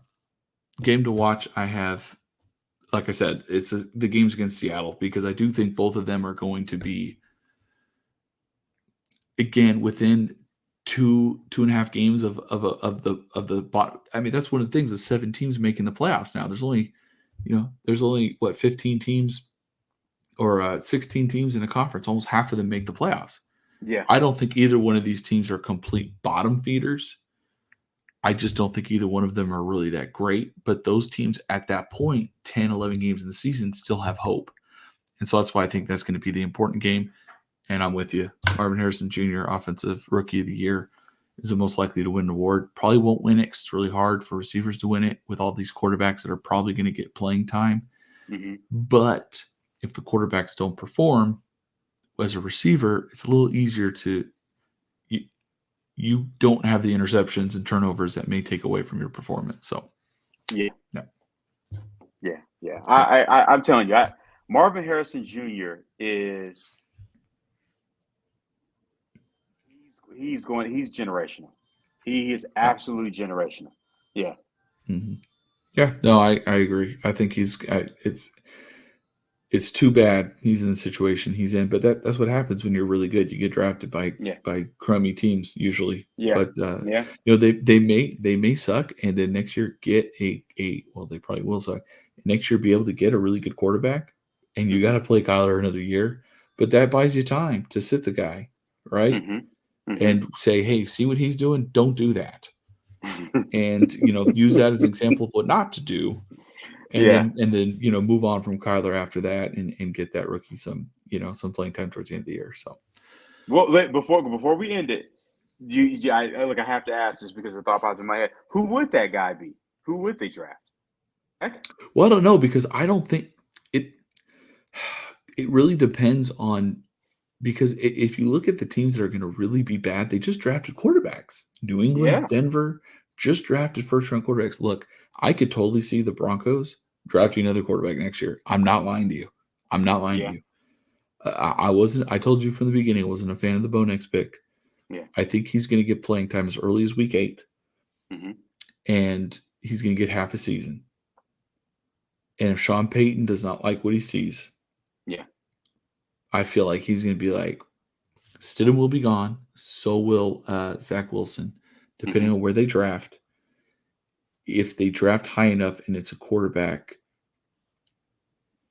Game to watch. I have, like I said, the games against Seattle because I do think both of them are going to be again within 2.5 games of the bottom. I mean, that's one of the things with 7 teams making the playoffs now. There's only what 15 teams or 16 teams in the conference. Almost half of them make the playoffs. Yeah. I don't think either one of these teams are complete bottom feeders. I just don't think either one of them are really that great. But those teams at that point, 10, 11 games in the season, still have hope. And so that's why I think that's going to be the important game. And I'm with you. Marvin Harrison Jr., Offensive Rookie of the Year, is the most likely to win the award. Probably won't win it 'cause it's really hard for receivers to win it with all these quarterbacks that are probably going to get playing time. Hmm. But if the quarterbacks don't perform as a receiver, it's a little easier to you don't have the interceptions and turnovers that may take away from your performance. So, Yeah. yeah. Yeah. Yeah. Yeah. I'm telling you, Marvin Harrison Jr. is he's generational. He is Yeah. absolutely generational. Yeah. Mm-hmm. Yeah. No, I agree. I think it's too bad he's in the situation he's in, but that's what happens when you're really good. You get drafted Yeah. by crummy teams usually. Yeah. But Yeah. they may suck, and then next year get a well, they probably will suck. Next year be able to get a really good quarterback, and you got Hmm. to play Kyler another year, but that buys you time to sit the guy, right, Hmm. Hmm. and say, hey, see what he's doing, don't do that, and use that as an example of what not to do, and then move on from Kyler after that and get that rookie some playing time towards the end of the year. So, well, before we end it, I have to ask just because the thought popped in my head. Who would that guy be? Who would they draft? Well, I don't know because I don't think it. It really depends on because if you look at the teams that are going to really be bad, they just drafted quarterbacks. New England, Denver just drafted first-round quarterbacks. Look, I could totally see the Broncos drafting another quarterback next year. I'm not lying to you. I told you from the beginning I wasn't a fan of the Bo Nix pick. Yeah. I think he's going to get playing time as early as week 8. Mm-hmm. And he's going to get half a season. And if Sean Payton does not like what he sees, I feel like he's going to be like, Stidham will be gone. So will Zach Wilson, depending on where they draft. If they draft high enough and it's a quarterback,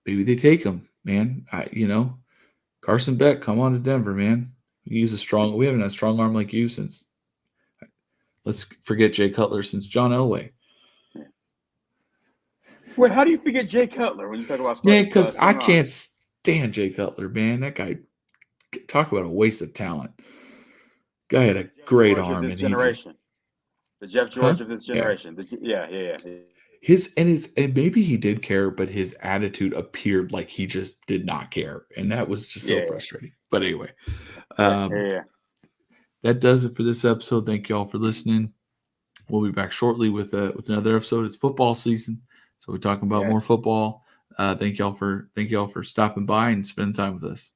maybe they take him, man. Carson Beck, come on to Denver, man. We haven't had a strong arm like you since. Let's forget Jay Cutler since John Elway. Yeah. Wait, how do you forget Jay Cutler when you talk about? Yeah, because I can't stand Jay Cutler, man. That guy, talk about a waste of talent. Guy had a great arm, and the Jeff George of this generation. Yeah. And maybe he did care, but his attitude appeared like he just did not care, and that was just so frustrating. But anyway, that does it for this episode. Thank you all for listening. We'll be back shortly with another episode. It's football season, so we're talking about more football. Thank you all for stopping by and spending time with us.